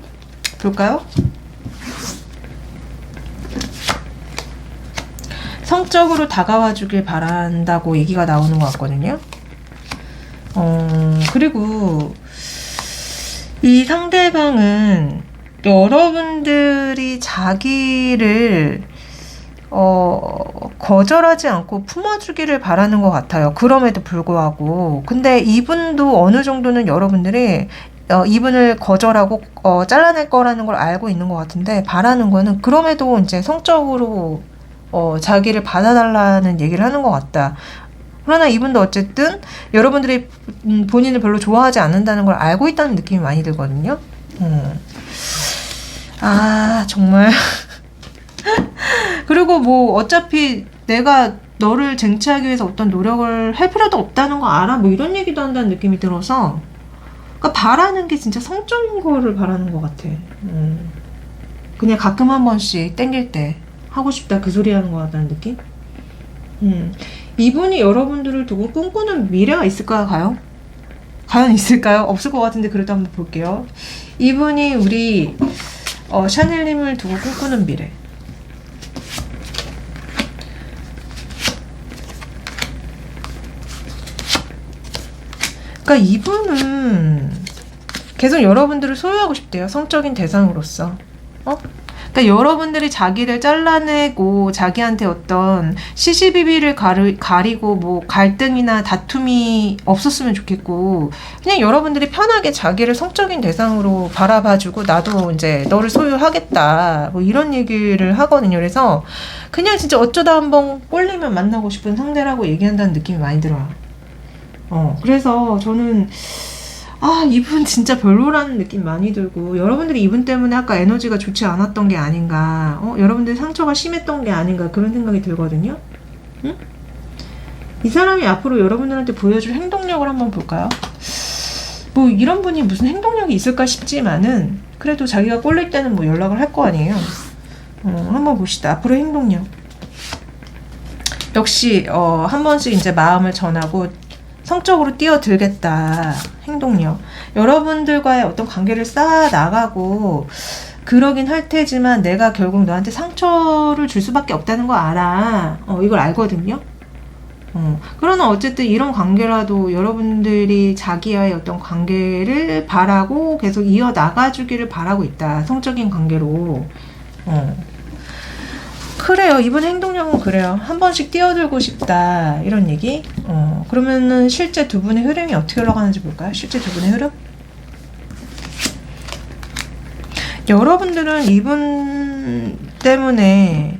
성적으로 다가와 주길 바란다고 얘기가 나오는 것 같거든요. 그리고 이 상대방은 여러분들이 자기를 거절하지 않고 품어주기를 바라는 것 같아요. 그럼에도 불구하고. 근데 이분도 어느 정도는 여러분들이 이분을 거절하고 잘라낼 거라는 걸 알고 있는 것 같은데, 바라는 거는 그럼에도 이제 성적으로 자기를 받아달라는 얘기를 하는 것 같다. 그러나 이분도 어쨌든 여러분들이 본인을 별로 좋아하지 않는다는 걸 알고 있다는 느낌이 많이 들거든요. 아, 정말. 그리고 뭐 어차피 내가 너를 쟁취하기 위해서 어떤 노력을 할 필요도 없다는 거 알아. 뭐 이런 얘기도 한다는 느낌이 들어서, 그러니까 바라는 게 진짜 성적인 거를 바라는 것 같아. 그냥 가끔 한 번씩 땡길 때 하고 싶다 그 소리 하는 것 같다는 느낌? 이분이 여러분들을 두고 꿈꾸는 미래가 있을까요? 과연 있을까요? 없을 것 같은데 그래도 한번 볼게요. 이분이 우리 샤넬님을 두고 꿈꾸는 미래. 그러니까 이분은 계속 여러분들을 소유하고 싶대요. 성적인 대상으로서. 그러니까 여러분들이 자기를 잘라내고 자기한테 어떤 시시비비를 가리고 뭐 갈등이나 다툼이 없었으면 좋겠고, 그냥 여러분들이 편하게 자기를 성적인 대상으로 바라봐주고 나도 이제 너를 소유하겠다 뭐 이런 얘기를 하거든요. 그래서 그냥 진짜 어쩌다 한번 꼴리면 만나고 싶은 상대라고 얘기한다는 느낌이 많이 들어요. 그래서 저는 이분 진짜 별로라는 느낌 많이 들고, 여러분들이 이분 때문에 아까 에너지가 좋지 않았던 게 아닌가, 여러분들 상처가 심했던 게 아닌가, 그런 생각이 들거든요. 응? 이 사람이 앞으로 여러분들한테 보여줄 행동력을 한번 볼까요? 뭐 이런 분이 무슨 행동력이 있을까 싶지만은, 그래도 자기가 꼴릴 때는 뭐 연락을 할 거 아니에요. 한번 봅시다. 앞으로 행동력. 역시 한 번씩 이제 마음을 전하고 성적으로 뛰어들겠다. 행동력. 여러분들과의 어떤 관계를 쌓아 나가고 그러긴 할 테지만 내가 결국 너한테 상처를 줄 수밖에 없다는 거 알아. 이걸 알거든요. 그러나 어쨌든 이런 관계라도 여러분들이 자기와의 어떤 관계를 바라고 계속 이어나가주기를 바라고 있다. 성적인 관계로. 그래요. 이분 행동력은 그래요. 한 번씩 뛰어들고 싶다. 이런 얘기. 그러면은 실제 두 분의 흐름이 어떻게 흘러가는지 볼까요? 실제 두 분의 흐름? 여러분들은 이분 때문에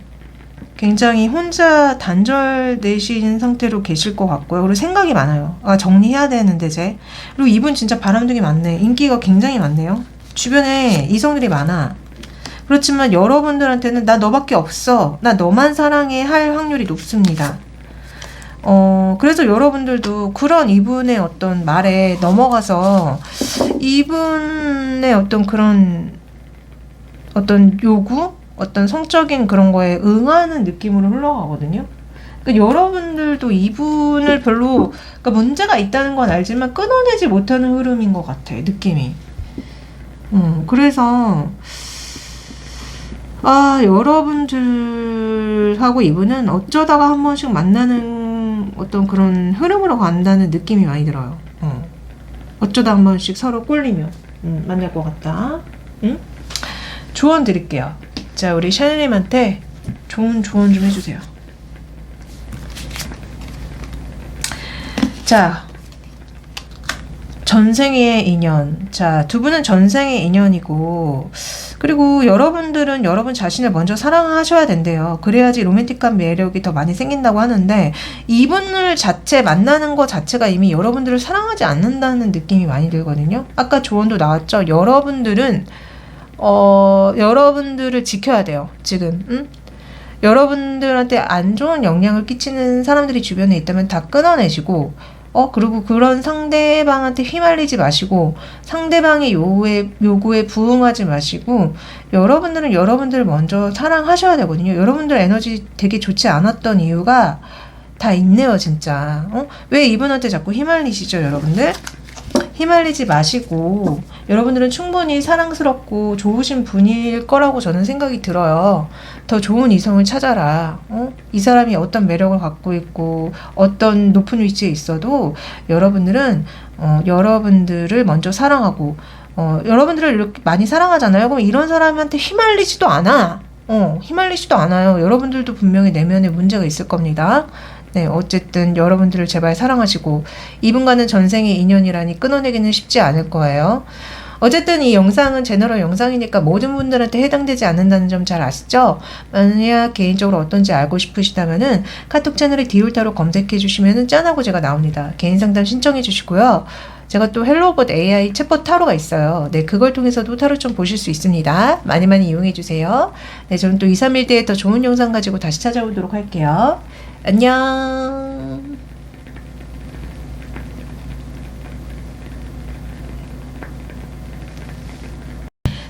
굉장히 혼자 단절되신 상태로 계실 것 같고요. 그리고 생각이 많아요. 정리해야 되는데 이제. 그리고 이분 진짜 바람둥이 많네. 인기가 굉장히 많네요. 주변에 이성들이 많아. 그렇지만 여러분들한테는 나 너밖에 없어. 나 너만 사랑해 할 확률이 높습니다. 그래서 여러분들도 그런 이분의 어떤 말에 넘어가서 이분의 어떤 그런 어떤 요구? 어떤 성적인 그런 거에 응하는 느낌으로 흘러가거든요. 그러니까 여러분들도 이분을 별로, 그러니까 문제가 있다는 건 알지만 끊어내지 못하는 흐름인 것 같아, 느낌이. 그래서 여러분들하고 이분은 어쩌다가 한 번씩 만나는 어떤 그런 흐름으로 간다는 느낌이 많이 들어요. 어쩌다 한 번씩 서로 꼴리면 만날 것 같다. 응? 조언 드릴게요. 자, 우리 샤넬님한테 좋은 조언 좀 해주세요. 자, 전생의 인연. 자, 두 분은 전생의 인연이고, 그리고 여러분들은 여러분 자신을 먼저 사랑하셔야 된대요. 그래야지 로맨틱한 매력이 더 많이 생긴다고 하는데, 이분을 만나는 것 자체가 이미 여러분들을 사랑하지 않는다는 느낌이 많이 들거든요. 아까 조언도 나왔죠. 여러분들은 여러분들을 지켜야 돼요. 지금. 응? 여러분들한테 안 좋은 영향을 끼치는 사람들이 주변에 있다면 다 끊어내시고, 그리고 그런 상대방한테 휘말리지 마시고, 상대방의 요구에 부응하지 마시고, 여러분들은 여러분들을 먼저 사랑하셔야 되거든요. 여러분들 에너지 되게 좋지 않았던 이유가 다 있네요, 진짜. 왜 이분한테 자꾸 휘말리시죠, 여러분들? 휘말리지 마시고, 여러분들은 충분히 사랑스럽고 좋으신 분일 거라고 저는 생각이 들어요. 더 좋은 이성을 찾아라. 이 사람이 어떤 매력을 갖고 있고 어떤 높은 위치에 있어도 여러분들은 여러분들을 먼저 사랑하고, 여러분들을 이렇게 많이 사랑하잖아요. 그럼 이런 사람한테 휘말리지도 않아. 휘말리지도 않아요. 여러분들도 분명히 내면에 문제가 있을 겁니다. 네, 어쨌든 여러분들을 제발 사랑하시고 이분과는 전생의 인연이라니 끊어내기는 쉽지 않을 거예요. 어쨌든 이 영상은 제너럴 영상이니까 모든 분들한테 해당되지 않는다는 점 잘 아시죠? 만약 개인적으로 어떤지 알고 싶으시다면은 카톡 채널에 디올타로 검색해 주시면은 짠하고 제가 나옵니다. 개인 상담 신청해 주시고요. 제가 또 헬로봇 AI 챗봇 타로가 있어요. 네, 그걸 통해서도 타로 좀 보실 수 있습니다. 많이 많이 이용해 주세요. 네, 저는 또 2, 3일 뒤에 더 좋은 영상 가지고 다시 찾아오도록 할게요. 안녕.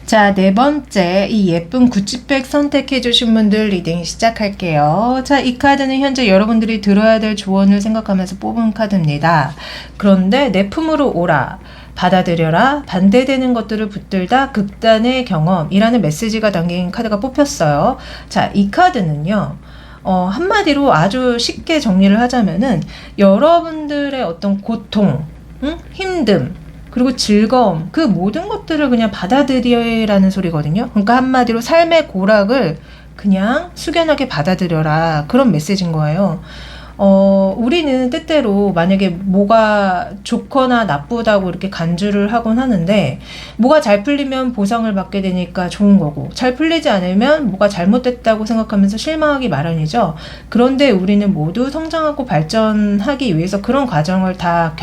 자, 네 번째, 이 예쁜 구찌백 선택해주신 분들 리딩 시작할게요. 자, 이 카드는 현재 여러분들이 들어야 될 조언을 생각하면서 뽑은 카드입니다. 그런데 내 품으로 오라. 받아들여라. 반대되는 것들을 붙들다 극단의 경험이라는 메시지가 담긴 카드가 뽑혔어요. 자, 이 카드는요. 한마디로 아주 쉽게 정리를 하자면은 여러분들의 어떤 고통, 힘듦, 그리고 즐거움, 그 모든 것들을 그냥 받아들여라는 소리거든요. 그러니까 한마디로 삶의 고락을 그냥 숙연하게 받아들여라. 그런 메시지인 거예요. 우리는 때때로 만약에 뭐가 좋거나 나쁘다고 이렇게 간주를 하곤 하는데, 뭐가 잘 풀리면 보상을 받게 되니까 좋은 거고, 잘 풀리지 않으면 뭐가 잘못됐다고 생각하면서 실망하기 마련이죠. 그런데 우리는 모두 성장하고 발전하기 위해서 그런 과정을 다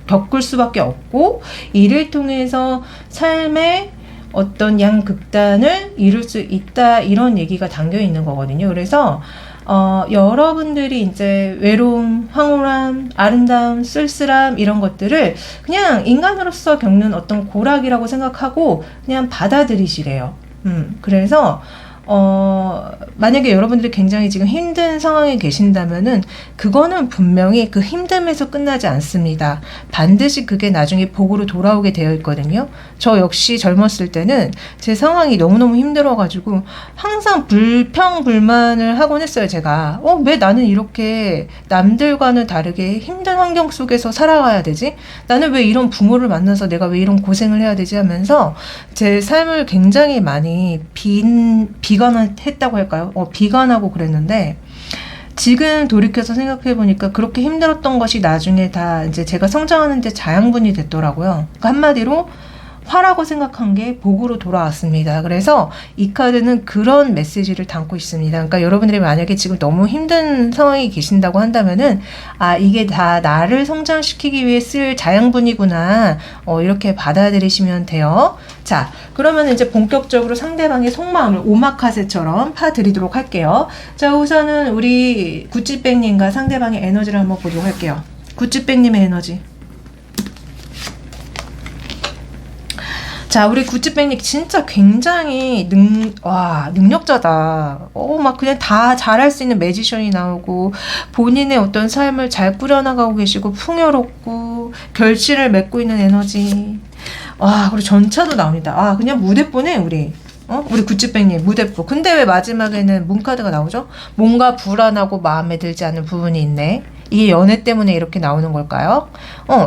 겪을 수밖에 없고, 이를 통해서 삶의 어떤 양극단을 이룰 수 있다, 이런 얘기가 담겨 있는 거거든요. 그래서 여러분들이 이제 외로움, 황홀함, 아름다움, 쓸쓸함 이런 것들을 그냥 인간으로서 겪는 어떤 고락이라고 생각하고 그냥 받아들이시래요. 그래서 만약에 여러분들이 굉장히 지금 힘든 상황에 계신다면은 그거는 분명히 그 힘듦에서 끝나지 않습니다. 반드시 그게 나중에 복으로 돌아오게 되어 있거든요. 저 역시 젊었을 때는 제 상황이 너무너무 힘들어가지고 항상 불평불만을 하곤 했어요. 제가 왜 나는 이렇게 남들과는 다르게 힘든 환경 속에서 살아가야 되지? 나는 왜 이런 부모를 만나서 내가 왜 이런 고생을 해야 되지? 하면서 제 삶을 굉장히 많이 비관했다고 할까요? 비관하고 그랬는데, 지금 돌이켜서 생각해 보니까 그렇게 힘들었던 것이 나중에 다 이제 제가 성장하는데 자양분이 됐더라고요. 그러니까 한마디로 화라고 생각한 게 복으로 돌아왔습니다. 그래서 이 카드는 그런 메시지를 담고 있습니다. 그러니까 여러분들이 만약에 지금 너무 힘든 상황에 계신다고 한다면은, 이게 다 나를 성장시키기 위해 쓸 자양분이구나, 이렇게 받아들이시면 돼요. 자, 그러면 이제 본격적으로 상대방의 속마음을 오마카세처럼 파드리도록 할게요. 자, 우선은 우리 구찌백님과 상대방의 에너지를 한번 보도록 할게요. 구찌백님의 에너지. 자, 우리 구찌백님 진짜 굉장히 능력자다. 막 그냥 다 잘할 수 있는 매지션이 나오고, 본인의 어떤 삶을 잘 꾸려나가고 계시고, 풍요롭고, 결실을 맺고 있는 에너지. 그리고 전차도 나옵니다. 그냥 무대뽀네, 우리. 우리 구찌백님 무대뽀. 근데 왜 마지막에는 문카드가 나오죠? 뭔가 불안하고 마음에 들지 않은 부분이 있네. 이게 연애 때문에 이렇게 나오는 걸까요?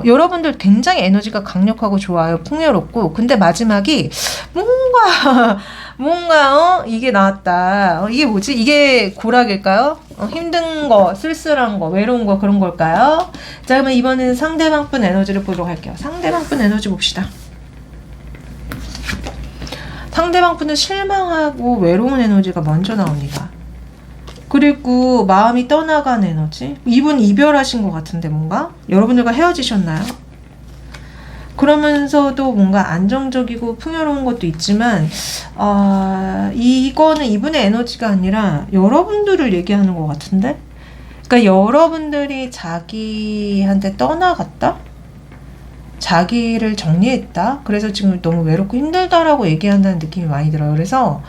여러분들 굉장히 에너지가 강력하고 좋아요. 풍요롭고. 근데 마지막이 뭔가 이게 나왔다. 이게 뭐지? 이게 고락일까요? 힘든 거, 쓸쓸한 거, 외로운 거, 그런 걸까요? 자, 그러면 이번에는 상대방 분 에너지를 보도록 할게요. 상대방 분 에너지 봅시다. 상대방 분은 실망하고 외로운 에너지가 먼저 나옵니다. 그리고 마음이 떠나간 에너지. 이분 이별하신 것 같은데, 뭔가 여러분들과 헤어지셨나요? 그러면서도 뭔가 안정적이고 풍요로운 것도 있지만, 이거는 이분의 에너지가 아니라 여러분들을 얘기하는 것 같은데. 그러니까 여러분들이 자기한테 떠나갔다, 자기를 정리했다, 그래서 지금 너무 외롭고 힘들다라고 얘기한다는 느낌이 많이 들어요. 그래서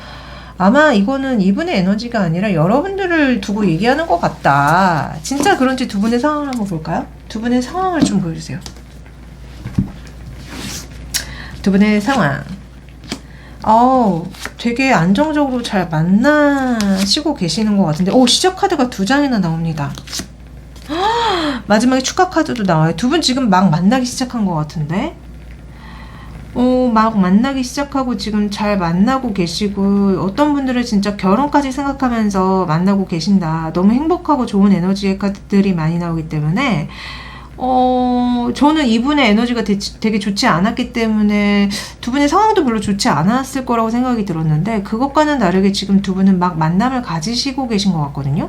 아마 이거는 이분의 에너지가 아니라 여러분들을 두고 얘기하는 것 같다. 진짜 그런지 두 분의 상황을 한번 볼까요? 두 분의 상황을 좀 보여주세요. 두 분의 상황. 되게 안정적으로 잘 만나시고 계시는 것 같은데, 시작 카드가 2장이나 나옵니다. 마지막에 축하 카드도 나와요. 두 분 지금 막 만나기 시작한 것 같은데, 막 만나기 시작하고 지금 잘 만나고 계시고, 어떤 분들은 진짜 결혼까지 생각하면서 만나고 계신다. 너무 행복하고 좋은 에너지의 카드들이 많이 나오기 때문에, 저는 이분의 에너지가 되게 좋지 않았기 때문에 두 분의 상황도 별로 좋지 않았을 거라고 생각이 들었는데, 그것과는 다르게 지금 두 분은 막 만남을 가지시고 계신 것 같거든요.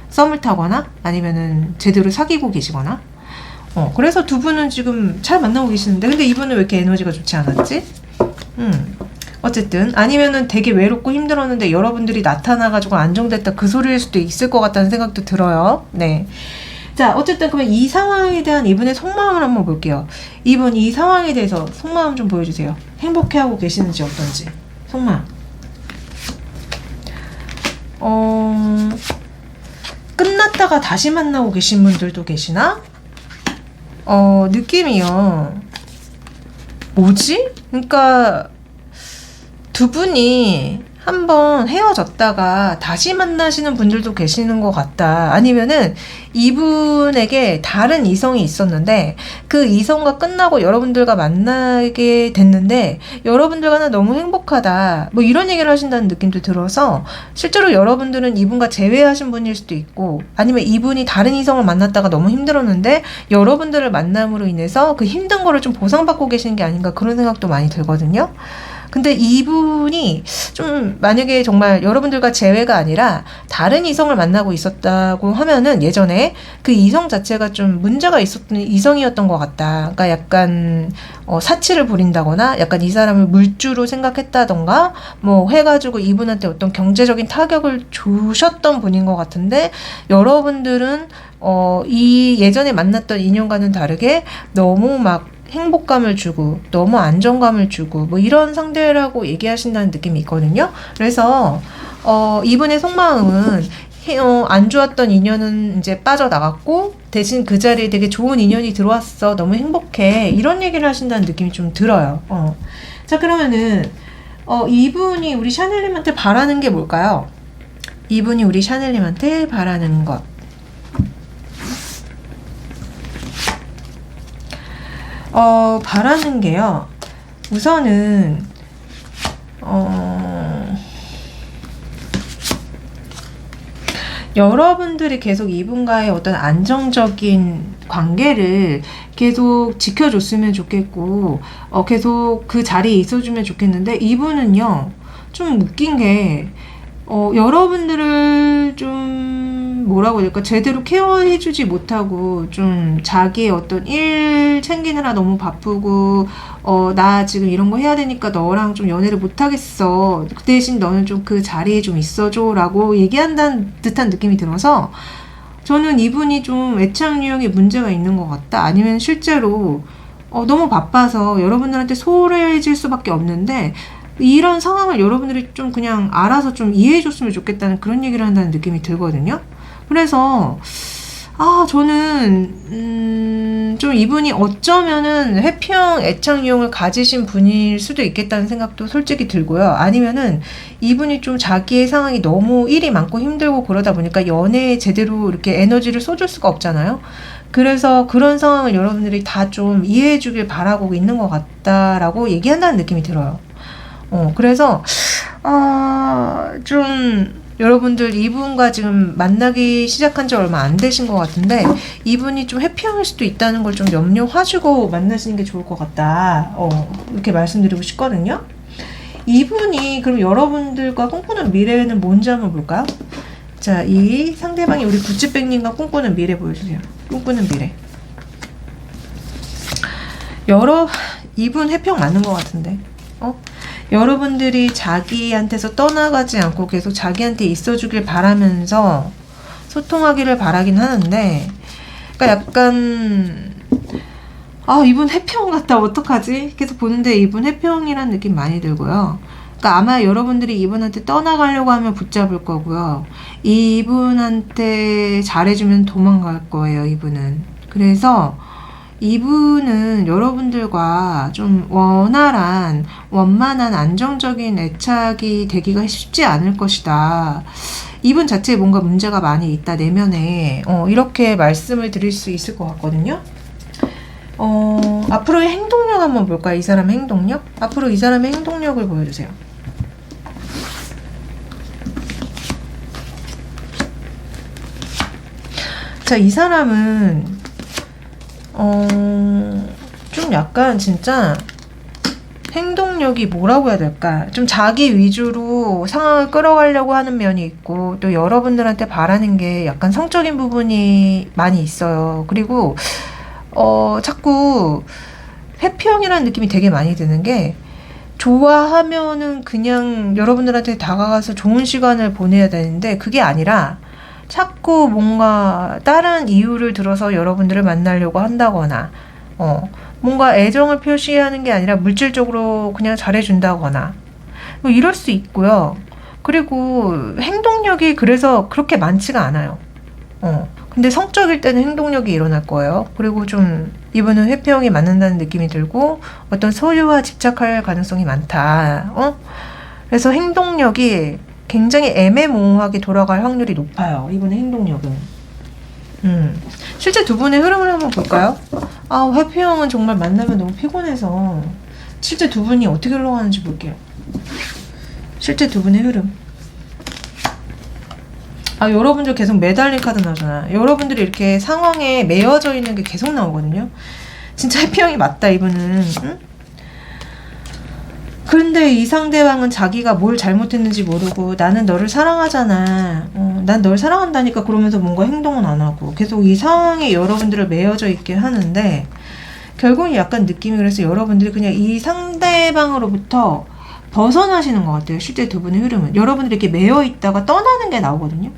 썸을 타거나 아니면은 제대로 사귀고 계시거나. 그래서 두 분은 지금 잘 만나고 계시는데, 근데 이분은 왜 이렇게 에너지가 좋지 않았지? 어쨌든 아니면은 되게 외롭고 힘들었는데 여러분들이 나타나가지고 안정됐다, 그 소리일 수도 있을 것 같다는 생각도 들어요. 네. 자, 어쨌든 그러면 이 상황에 대한 이분의 속마음을 한번 볼게요. 이분 이 상황에 대해서 속마음 좀 보여주세요. 행복해하고 계시는지 어떤지. 속마음. 끝났다가 다시 만나고 계신 분들도 계시나? 느낌이요. 뭐지? 그러니까 두 분이 한번 헤어졌다가 다시 만나시는 분들도 계시는 것 같다. 아니면은 이분에게 다른 이성이 있었는데 그 이성과 끝나고 여러분들과 만나게 됐는데 여러분들과는 너무 행복하다, 뭐 이런 얘기를 하신다는 느낌도 들어서 실제로 여러분들은 이분과 재회하신 분일 수도 있고, 아니면 이분이 다른 이성을 만났다가 너무 힘들었는데 여러분들을 만남으로 인해서 그 힘든 거를 좀 보상받고 계시는 게 아닌가, 그런 생각도 많이 들거든요. 근데 이분이 좀 만약에 정말 여러분들과 재회가 아니라 다른 이성을 만나고 있었다고 하면은 예전에 그 이성 자체가 좀 문제가 있었던 이성이었던 것 같다. 그러니까 약간 사치를 부린다거나 약간 이 사람을 물주로 생각했다던가 뭐 해가지고 이분한테 어떤 경제적인 타격을 주셨던 분인 것 같은데, 여러분들은 이 예전에 만났던 인연과는 다르게 너무 막 행복감을 주고 너무 안정감을 주고 뭐 이런 상대라고 얘기하신다는 느낌이 있거든요. 그래서 이분의 속마음은 안 좋았던 인연은 이제 빠져나갔고 대신 그 자리에 되게 좋은 인연이 들어왔어, 너무 행복해, 이런 얘기를 하신다는 느낌이 좀 들어요. 자, 그러면은 이분이 우리 샤넬님한테 바라는 게 뭘까요? 이분이 우리 샤넬님한테 바라는 것. 바라는 게요. 우선은, 여러분들이 계속 이분과의 어떤 안정적인 관계를 계속 지켜줬으면 좋겠고, 계속 그 자리에 있어주면 좋겠는데, 이분은요, 좀 웃긴 게, 여러분들을 좀 뭐라고 해야 될까, 제대로 케어해주지 못하고 좀 자기의 어떤 일 챙기느라 너무 바쁘고, 나 지금 이런 거 해야 되니까 너랑 좀 연애를 못하겠어, 그 대신 너는 좀 그 자리에 좀 있어줘 라고 얘기한다는 듯한 느낌이 들어서, 저는 이분이 좀 애착 유형에 문제가 있는 것 같다, 아니면 실제로 너무 바빠서 여러분들한테 소홀해질 수밖에 없는데 이런 상황을 여러분들이 좀 그냥 알아서 좀 이해해 줬으면 좋겠다는 그런 얘기를 한다는 느낌이 들거든요. 그래서 저는 좀 이분이 어쩌면은 회피형 애착 유형을 가지신 분일 수도 있겠다는 생각도 솔직히 들고요. 아니면은 이분이 좀 자기의 상황이 너무 일이 많고 힘들고 그러다 보니까 연애에 제대로 이렇게 에너지를 쏟을 수가 없잖아요. 그래서 그런 상황을 여러분들이 다 좀 이해해 주길 바라고 있는 것 같다라고 얘기한다는 느낌이 들어요. 그래서 좀 여러분들 이분과 지금 만나기 시작한 지 얼마 안 되신 것 같은데 이분이 좀 회피형일 수도 있다는 걸 좀 염려하시고 만나시는 게 좋을 것 같다, 이렇게 말씀드리고 싶거든요. 이분이 그럼 여러분들과 꿈꾸는 미래는 뭔지 한번 볼까요? 자, 이 상대방이 우리 구찌백님과 꿈꾸는 미래 보여주세요. 꿈꾸는 미래. 이분 회피형 맞는 것 같은데, 여러분들이 자기한테서 떠나가지 않고 계속 자기한테 있어주길 바라면서 소통하기를 바라긴 하는데, 그러니까 약간 이분 회피형 같다, 어떡하지? 계속 보는데 이분 회피형이라는 느낌 많이 들고요. 그러니까 아마 여러분들이 이분한테 떠나가려고 하면 붙잡을 거고요. 이분한테 잘해주면 도망갈 거예요, 이분은. 그래서 이분은 여러분들과 좀 원활한, 원만한, 안정적인 애착이 되기가 쉽지 않을 것이다. 이분 자체에 뭔가 문제가 많이 있다, 내면에. 이렇게 말씀을 드릴 수 있을 것 같거든요. 앞으로의 행동력 한번 볼까요? 이 사람의 행동력? 앞으로 이 사람의 행동력을 보여주세요. 자, 이 사람은 좀 약간 진짜 행동력이 뭐라고 해야 될까? 좀 자기 위주로 상황을 끌어가려고 하는 면이 있고, 또 여러분들한테 바라는 게 약간 성적인 부분이 많이 있어요. 그리고 자꾸 회피형이라는 느낌이 되게 많이 드는 게, 좋아하면은 그냥 여러분들한테 다가가서 좋은 시간을 보내야 되는데, 그게 아니라 자꾸 뭔가 다른 이유를 들어서 여러분들을 만나려고 한다거나, 뭔가 애정을 표시하는 게 아니라 물질적으로 그냥 잘해준다거나, 뭐 이럴 수 있고요. 그리고 행동력이 그래서 그렇게 많지가 않아요. 근데 성적일 때는 행동력이 일어날 거예요. 그리고 좀 이분은 회피형이 맞는다는 느낌이 들고, 어떤 소유와 집착할 가능성이 많다. 그래서 행동력이 굉장히 애매모호하게 돌아갈 확률이 높아요. 이분의 행동력은. 실제 두 분의 흐름을 한번 볼까요? 회피형은 정말 만나면 너무 피곤해서 실제 두 분이 어떻게 흘러가는지 볼게요. 실제 두 분의 흐름. 여러분들 계속 매달린 카드 나오잖아. 여러분들이 이렇게 상황에 매여져 있는 게 계속 나오거든요. 진짜 회피형이 맞다, 이분은. 응? 그런데 이 상대방은 자기가 뭘 잘못했는지 모르고, 나는 너를 사랑하잖아. 난 널 사랑한다니까, 그러면서 뭔가 행동은 안 하고 계속 이 상황에 여러분들을 매여져 있게 하는데, 결국은 약간 느낌이, 그래서 여러분들이 그냥 이 상대방으로부터 벗어나시는 것 같아요. 실제 두 분의 흐름은 여러분들이 이렇게 매여 있다가 떠나는 게 나오거든요.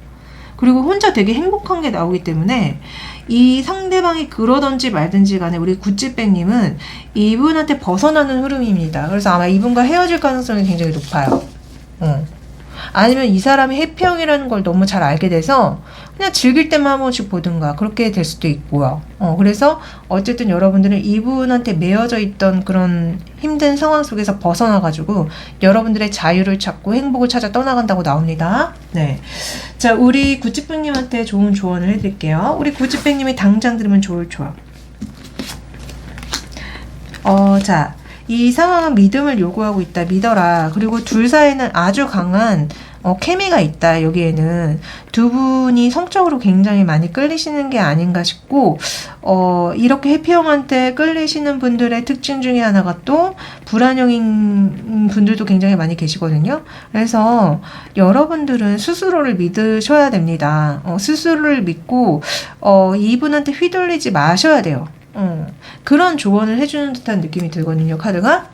그리고 혼자 되게 행복한 게 나오기 때문에, 이 상대방이 그러든지 말든지 간에 우리 구찌백님은 이분한테 벗어나는 흐름입니다. 그래서 아마 이분과 헤어질 가능성이 굉장히 높아요. 아니면 이 사람이 회피형이라는 걸 너무 잘 알게 돼서 그냥 즐길 때만 한 번씩 보든가 그렇게 될 수도 있고요. 그래서 어쨌든 여러분들은 이분한테 매여져 있던 그런 힘든 상황 속에서 벗어나가지고 여러분들의 자유를 찾고 행복을 찾아 떠나간다고 나옵니다. 네. 자, 우리 구찌백님한테 좋은 조언을 해드릴게요. 우리 구찌백님이 당장 들으면 좋을 조언. 자, 이 상황은 믿음을 요구하고 있다. 믿어라. 그리고 둘 사이에는 아주 강한 케미가 있다. 여기에는 두 분이 성적으로 굉장히 많이 끌리시는 게 아닌가 싶고, 이렇게 회피형한테 끌리시는 분들의 특징 중에 하나가 또 불안형인 분들도 굉장히 많이 계시거든요. 그래서 여러분들은 스스로를 믿으셔야 됩니다. 스스로를 믿고 이분한테 휘둘리지 마셔야 돼요. 그런 조언을 해주는 듯한 느낌이 들거든요, 카드가.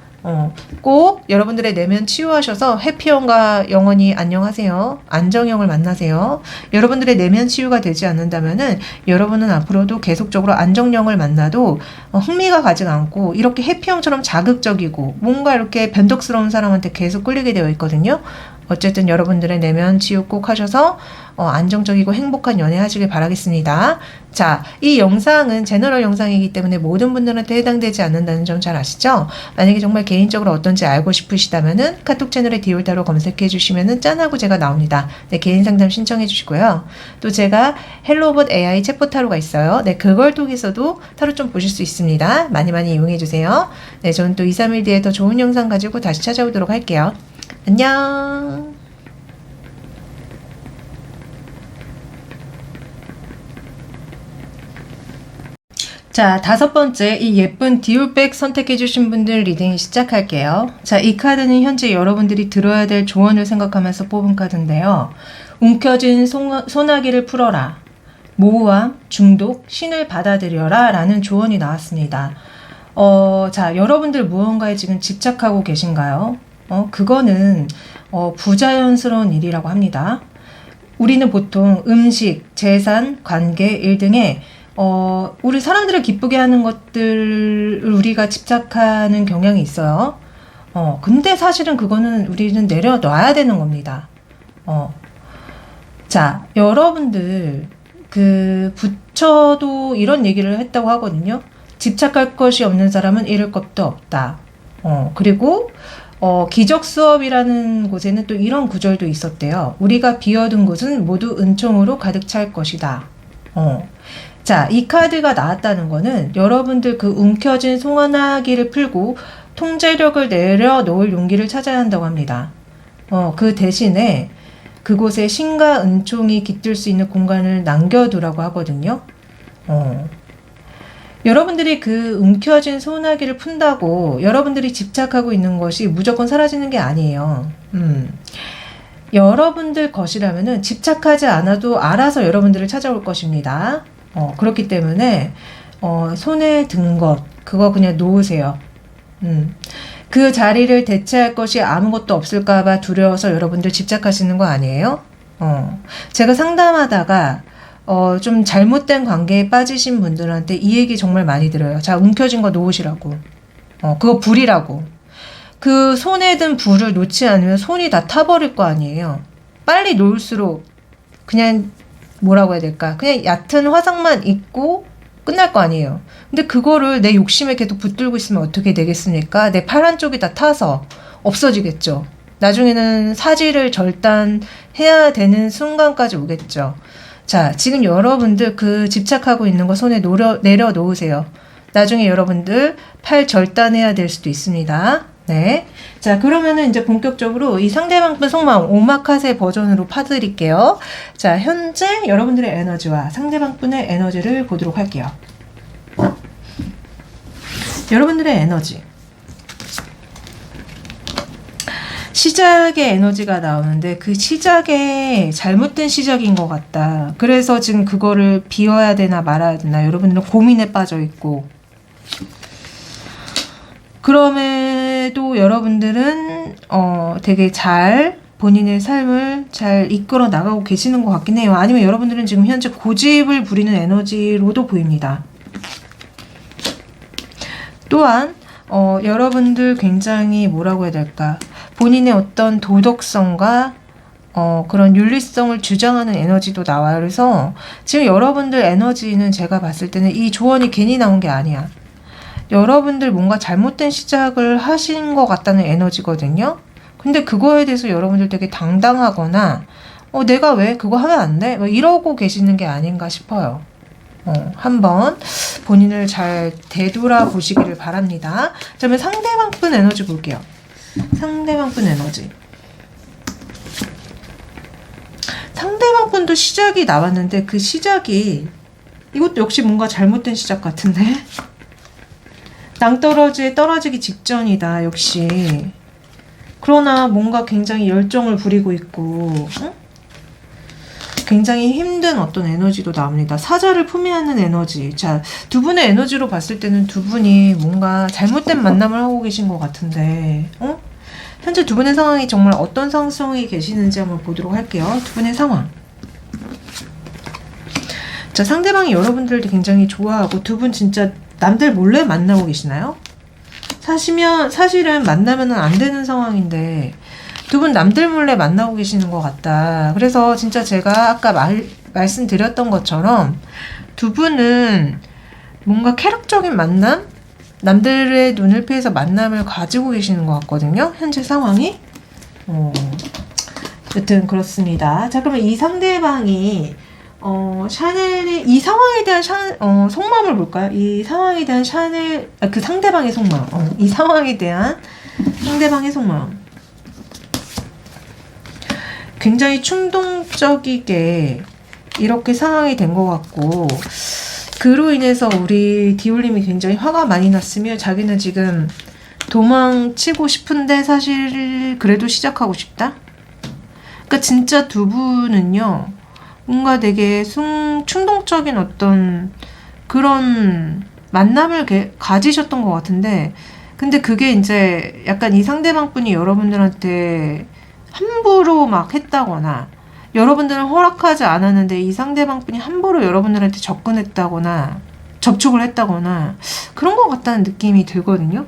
꼭 여러분들의 내면 치유하셔서 회피형과 영원히 안녕하세요. 안정형을 만나세요. 여러분들의 내면 치유가 되지 않는다면은 여러분은 앞으로도 계속적으로 안정형을 만나도 흥미가 가지 않고 이렇게 회피형처럼 자극적이고 뭔가 이렇게 변덕스러운 사람한테 계속 끌리게 되어 있거든요. 어쨌든 여러분들의 내면 치유 꼭 하셔서 안정적이고 행복한 연애 하시길 바라겠습니다. 자, 이 영상은 제너럴 영상이기 때문에 모든 분들한테 해당되지 않는다는 점 잘 아시죠? 만약에 정말 개인적으로 어떤지 알고 싶으시다면은 카톡 채널에 디올타로 검색해 주시면은 짠하고 제가 나옵니다. 네, 개인 상담 신청해 주시고요. 또 제가 헬로봇 AI 챗봇 타로가 있어요. 네, 그걸 통해서도 타로 좀 보실 수 있습니다. 많이 많이 이용해 주세요. 네, 저는 또 2, 3일 뒤에 더 좋은 영상 가지고 다시 찾아오도록 할게요. 안녕. 자, 5번째 이 예쁜 디올백 선택해주신 분들 리딩 시작할게요. 자, 이 카드는 현재 여러분들이 들어야 될 조언을 생각하면서 뽑은 카드인데요. 움켜진 소나기를 풀어라. 모호함, 중독, 신을 받아들여라 라는 조언이 나왔습니다. 자, 여러분들 무언가에 지금 집착하고 계신가요? 그거는 부자연스러운 일이라고 합니다. 우리는 보통 음식, 재산, 관계, 일 등에 우리 사람들을 기쁘게 하는 것들을 우리가 집착하는 경향이 있어요. 근데 사실은 그거는 우리는 내려놔야 되는 겁니다. 자, 여러분들 그 부처도 이런 얘기를 했다고 하거든요. 집착할 것이 없는 사람은 잃을 것도 없다. 그리고 기적 수업이라는 곳에는 또 이런 구절도 있었대요. 우리가 비워둔 곳은 모두 은총으로 가득 찰 것이다. 자, 이 카드가 나왔다는 거는 여러분들 그 움켜진 소원하기를 풀고 통제력을 내려놓을 용기를 찾아야 한다고 합니다. 그 대신에 그곳에 신과 은총이 깃들 수 있는 공간을 남겨두라고 하거든요. 여러분들이 그 움켜진 소원하기를 푼다고 여러분들이 집착하고 있는 것이 무조건 사라지는 게 아니에요. 여러분들 것이라면은 집착하지 않아도 알아서 여러분들을 찾아올 것입니다. 그렇기 때문에 손에 든 것 그거 그냥 놓으세요. 그 자리를 대체할 것이 아무것도 없을까봐 두려워서 여러분들 집착하시는 거 아니에요? 제가 상담하다가 좀 잘못된 관계에 빠지신 분들한테 이 얘기 정말 많이 들어요. 자, 움켜진 거 놓으시라고. 그거 불이라고. 그 손에 든 불을 놓지 않으면 손이 다 타버릴 거 아니에요. 빨리 놓을수록 그냥 뭐라고 해야 될까? 그냥 얕은 화상만 있고 끝날 거 아니에요. 근데 그거를 내 욕심에 계속 붙들고 있으면 어떻게 되겠습니까? 내 팔 한쪽이 다 타서 없어지겠죠. 나중에는 사지를 절단해야 되는 순간까지 오겠죠. 자, 지금 여러분들 그 집착하고 있는 거 손에 내려놓으세요. 나중에 여러분들 팔 절단해야 될 수도 있습니다. 네. 자, 그러면은 이제 본격적으로 이 상대방 분 속마음 오마카세 버전으로 파드릴게요. 자, 현재 여러분들의 에너지와 상대방 분의 에너지를 보도록 할게요. 여러분들의 에너지. 시작의 에너지가 나오는데 그 시작에 잘못된 시작인 것 같다. 그래서 지금 그거를 비워야 되나 말아야 되나 여러분들은 고민에 빠져 있고, 그럼에도 여러분들은 되게 잘 본인의 삶을 잘 이끌어 나가고 계시는 것 같긴 해요. 아니면 여러분들은 지금 현재 고집을 부리는 에너지로도 보입니다. 또한 여러분들 굉장히 뭐라고 해야 될까, 본인의 어떤 도덕성과 그런 윤리성을 주장하는 에너지도 나와요. 그래서 지금 여러분들 에너지는 제가 봤을 때는 이 조언이 괜히 나온 게 아니야. 여러분들 뭔가 잘못된 시작을 하신 것 같다는 에너지거든요. 근데 그거에 대해서 여러분들 되게 당당하거나 내가 왜 그거 하면 안 돼? 뭐 이러고 계시는 게 아닌가 싶어요. 한번 본인을 잘 되돌아보시기를 바랍니다. 자, 그러면 상대방 분 에너지 볼게요. 상대방 분 에너지. 상대방 분도 시작이 나왔는데 그 시작이 이것도 역시 뭔가 잘못된 시작 같은데? 낭떠러지에 떨어지기 직전이다, 역시. 그러나 뭔가 굉장히 열정을 부리고 있고, 굉장히 힘든 어떤 에너지도 나옵니다. 사자를 품에 안는 에너지. 자, 두 분의 에너지로 봤을 때는 두 분이 뭔가 잘못된 만남을 하고 계신 것 같은데, 현재 두 분의 상황이 정말 어떤 상승이 계시는지 한번 보도록 할게요. 두 분의 상황. 자, 상대방이 여러분들을 굉장히 좋아하고 두 분 진짜 남들 몰래 만나고 계시나요? 사실은 만나면 안 되는 상황인데 두 분 남들 몰래 만나고 계시는 것 같다. 그래서 진짜 제가 아까 말씀드렸던 것처럼 두 분은 뭔가 쾌락적인 만남? 남들의 눈을 피해서 만남을 가지고 계시는 것 같거든요. 현재 상황이. 여튼 그렇습니다. 자, 그러면 이 상대방이 샤넬이 이 상황에 대한 속마음을 볼까요? 이 상황에 대한 그 상대방의 속마음. 이 상황에 대한 상대방의 속마음. 굉장히 충동적이게 이렇게 상황이 된 것 같고, 그로 인해서 우리 디올님이 굉장히 화가 많이 났으며 자기는 지금 도망치고 싶은데 사실 그래도 시작하고 싶다? 그러니까 진짜 두 분은요, 뭔가 되게 충동적인 어떤 그런 만남을 가지셨던 것 같은데, 근데 그게 이제 약간 이 상대방 분이 여러분들한테 함부로 막 했다거나, 여러분들은 허락하지 않았는데 이 상대방 분이 함부로 여러분들한테 접근했다거나 접촉을 했다거나 그런 것 같다는 느낌이 들거든요.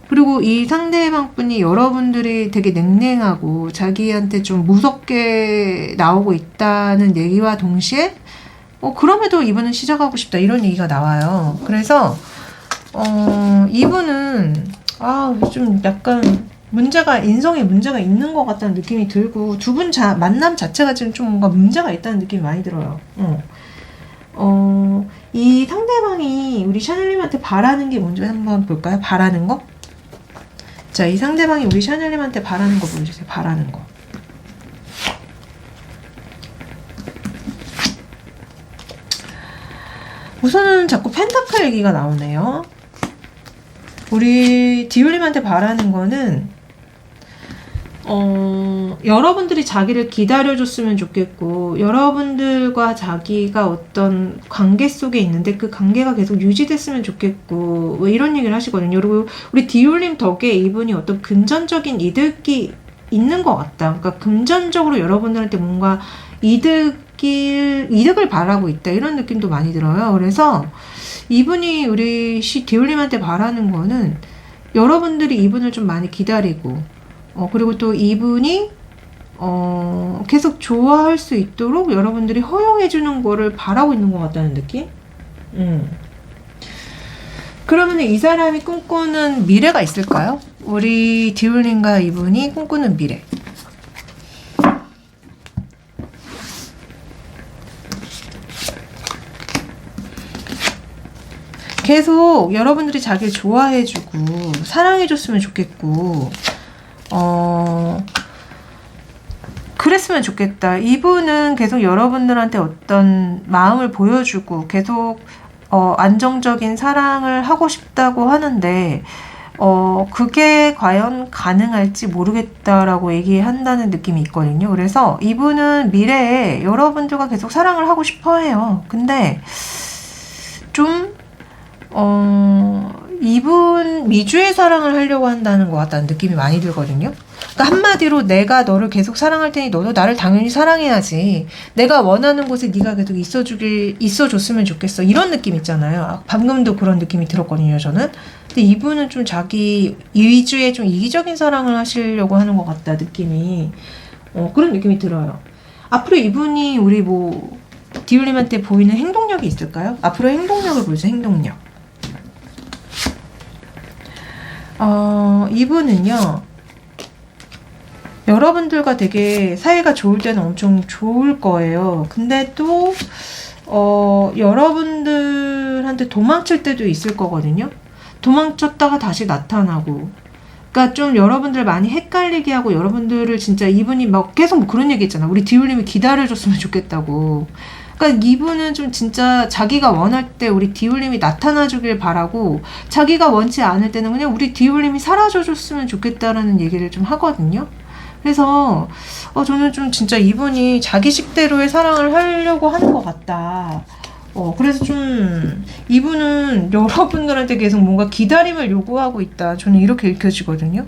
그리고 이 상대방 분이 여러분들이 되게 냉랭하고 자기한테 좀 무섭게 나오고 있다는 얘기와 동시에 그럼에도 이분은 시작하고 싶다, 이런 얘기가 나와요. 그래서 이분은 좀 약간 인성에 문제가 있는 것 같다는 느낌이 들고, 두 분 만남 자체가 지금 좀 뭔가 문제가 있다는 느낌이 많이 들어요. 이 상대방이 우리 샤넬님한테 바라는 게 뭔지 한번 볼까요? 바라는 거? 자, 이 상대방이 우리 샤넬님한테 바라는 거 보여주세요. 바라는 거. 우선은 자꾸 펜타클 얘기가 나오네요. 우리 디올님한테 바라는 거는 여러분들이 자기를 기다려줬으면 좋겠고, 여러분들과 자기가 어떤 관계 속에 있는데 그 관계가 계속 유지됐으면 좋겠고, 왜 이런 얘기를 하시거든요. 그리고 우리 디올님 덕에 이분이 어떤 금전적인 이득이 있는 것 같다. 그러니까 금전적으로 여러분들한테 뭔가 이득을 바라고 있다. 이런 느낌도 많이 들어요. 그래서 이분이 우리 디올님한테 바라는 거는 여러분들이 이분을 좀 많이 기다리고, 그리고 또 이분이 계속 좋아할 수 있도록 여러분들이 허용해주는 거를 바라고 있는 것 같다는 느낌? 그러면 이 사람이 꿈꾸는 미래가 있을까요? 우리 디올님과 이분이 꿈꾸는 미래. 계속 여러분들이 자기를 좋아해주고 사랑해줬으면 좋겠고, 그랬으면 좋겠다. 이분은 계속 여러분들한테 어떤 마음을 보여주고 계속 안정적인 사랑을 하고 싶다고 하는데, 그게 과연 가능할지 모르겠다라고 얘기한다는 느낌이 있거든요. 그래서 이분은 미래에 여러분들과 계속 사랑을 하고 싶어 해요. 근데 좀 이분 미주의 사랑을 하려고 한다는 것 같다는 느낌이 많이 들거든요. 그러니까 한마디로 내가 너를 계속 사랑할 테니 너도 나를 당연히 사랑해야지. 내가 원하는 곳에 네가 계속 있어줬으면 좋겠어. 이런 느낌 있잖아요. 방금도 그런 느낌이 들었거든요, 저는. 근데 이분은 좀 자기 위주의 좀 이기적인 사랑을 하시려고 하는 것 같다, 느낌이. 그런 느낌이 들어요. 앞으로 이분이 우리 디올님한테 보이는 행동력이 있을까요? 앞으로 행동력을 보여주세요, 행동력. 이분은요, 여러분들과 되게 사이가 좋을 때는 엄청 좋을 거예요. 근데 또 여러분들한테 도망칠 때도 있을 거거든요. 도망쳤다가 다시 나타나고, 그러니까 좀 여러분들 많이 헷갈리게 하고, 여러분들을 진짜 이분이 막 계속 그런 얘기 있잖아. 우리 디올님이 기다려줬으면 좋겠다고. 그러니까 이분은 좀 진짜 자기가 원할 때 우리 디올님이 나타나주길 바라고, 자기가 원치 않을 때는 그냥 우리 디올님이 사라져줬으면 좋겠다라는 얘기를 좀 하거든요. 그래서 저는 좀 진짜 이분이 자기식대로의 사랑을 하려고 하는 것 같다. 그래서 좀 이분은 여러분들한테 계속 뭔가 기다림을 요구하고 있다. 저는 이렇게 읽혀지거든요.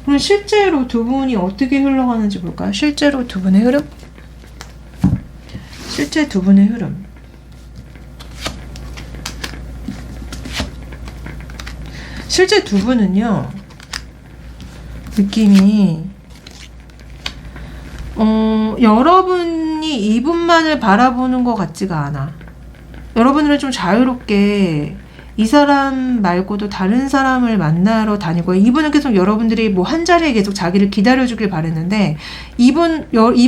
그럼 실제로 두 분이 어떻게 흘러가는지 볼까요? 실제로 두 분의 흐름? 실제 두 분의 흐름. 실제 두 분은요, 느낌이 여러분이 이분만을 바라보는 것 같지가 않아. 여러분들은 좀 자유롭게 이 사람 말고도 다른 사람을 만나러 다니고, 이분은 계속 여러분들이 뭐 한 자리에 계속 자기를 기다려주길 바랬는데,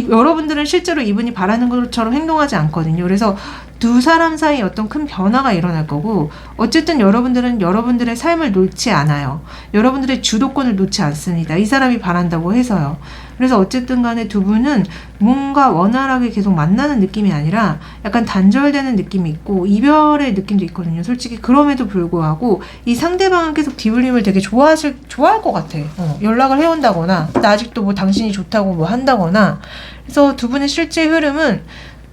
여러분들은 실제로 이분이 바라는 것처럼 행동하지 않거든요. 그래서 두 사람 사이에 어떤 큰 변화가 일어날 거고, 어쨌든 여러분들은 여러분들의 삶을 놓지 않아요. 여러분들의 주도권을 놓지 않습니다. 이 사람이 바란다고 해서요. 그래서 어쨌든 간에 두 분은 뭔가 원활하게 계속 만나는 느낌이 아니라 약간 단절되는 느낌이 있고 이별의 느낌도 있거든요. 솔직히 그럼에도 불구하고 이 상대방은 계속 디올님을 되게 좋아할 것 같아. 연락을 해온다거나, 나 아직도 뭐 당신이 좋다고 뭐 한다거나. 그래서 두 분의 실제 흐름은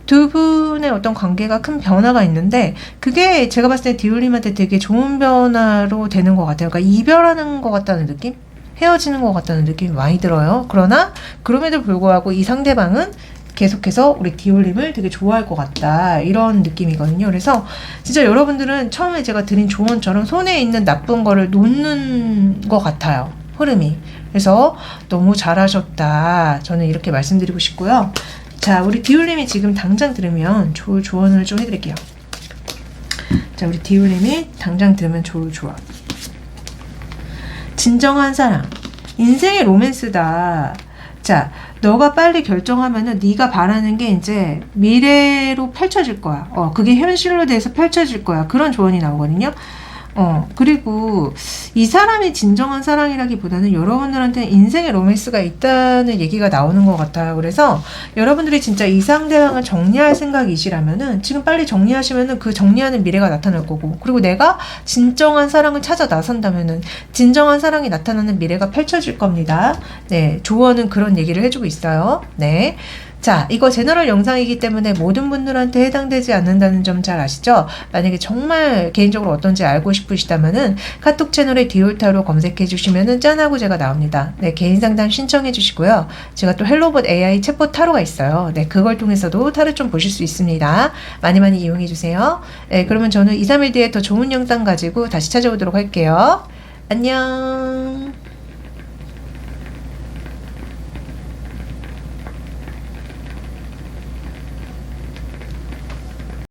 두 분의 어떤 관계가 큰 변화가 있는데, 그게 제가 봤을 때 디올님한테 되게 좋은 변화로 되는 것 같아요. 그러니까 이별하는 것 같다는 느낌? 헤어지는 것 같다는 느낌이 많이 들어요. 그러나 그럼에도 불구하고 이 상대방은 계속해서 우리 디올님을 되게 좋아할 것 같다, 이런 느낌이거든요. 그래서 진짜 여러분들은 처음에 제가 드린 조언처럼 손에 있는 나쁜 거를 놓는 것 같아요, 흐름이. 그래서 너무 잘하셨다, 저는 이렇게 말씀드리고 싶고요. 자, 우리 디올님이 지금 당장 들으면 좋을 조언을 좀 해드릴게요. 자, 우리 디올님이 당장 들으면 좋을 조언. 진정한 사랑, 인생의 로맨스다. 자, 너가 빨리 결정하면은 네가 바라는 게 이제 미래로 펼쳐질 거야. 그게 현실로 돼서 펼쳐질 거야. 그런 조언이 나오거든요. 그리고 이 사람이 진정한 사랑이라기보다는 여러분들한테 인생의 로맨스가 있다는 얘기가 나오는 것 같아요. 그래서 여러분들이 진짜 이 상대방을 정리할 생각이시라면은 지금 빨리 정리하시면은 그 정리하는 미래가 나타날 거고, 그리고 내가 진정한 사랑을 찾아 나선다면은 진정한 사랑이 나타나는 미래가 펼쳐질 겁니다. 네, 조언은 그런 얘기를 해주고 있어요. 네. 자, 이거 제너럴 영상이기 때문에 모든 분들한테 해당되지 않는다는 점 잘 아시죠? 만약에 정말 개인적으로 어떤지 알고 싶으시다면은 카톡 채널에 디올타로 검색해 주시면은 짠하고 제가 나옵니다. 네, 개인 상담 신청해 주시고요. 제가 또 헬로봇 AI 챗봇 타로가 있어요. 네, 그걸 통해서도 타로 좀 보실 수 있습니다. 많이 많이 이용해 주세요. 네, 그러면 저는 2, 3일 뒤에 더 좋은 영상 가지고 다시 찾아오도록 할게요. 안녕.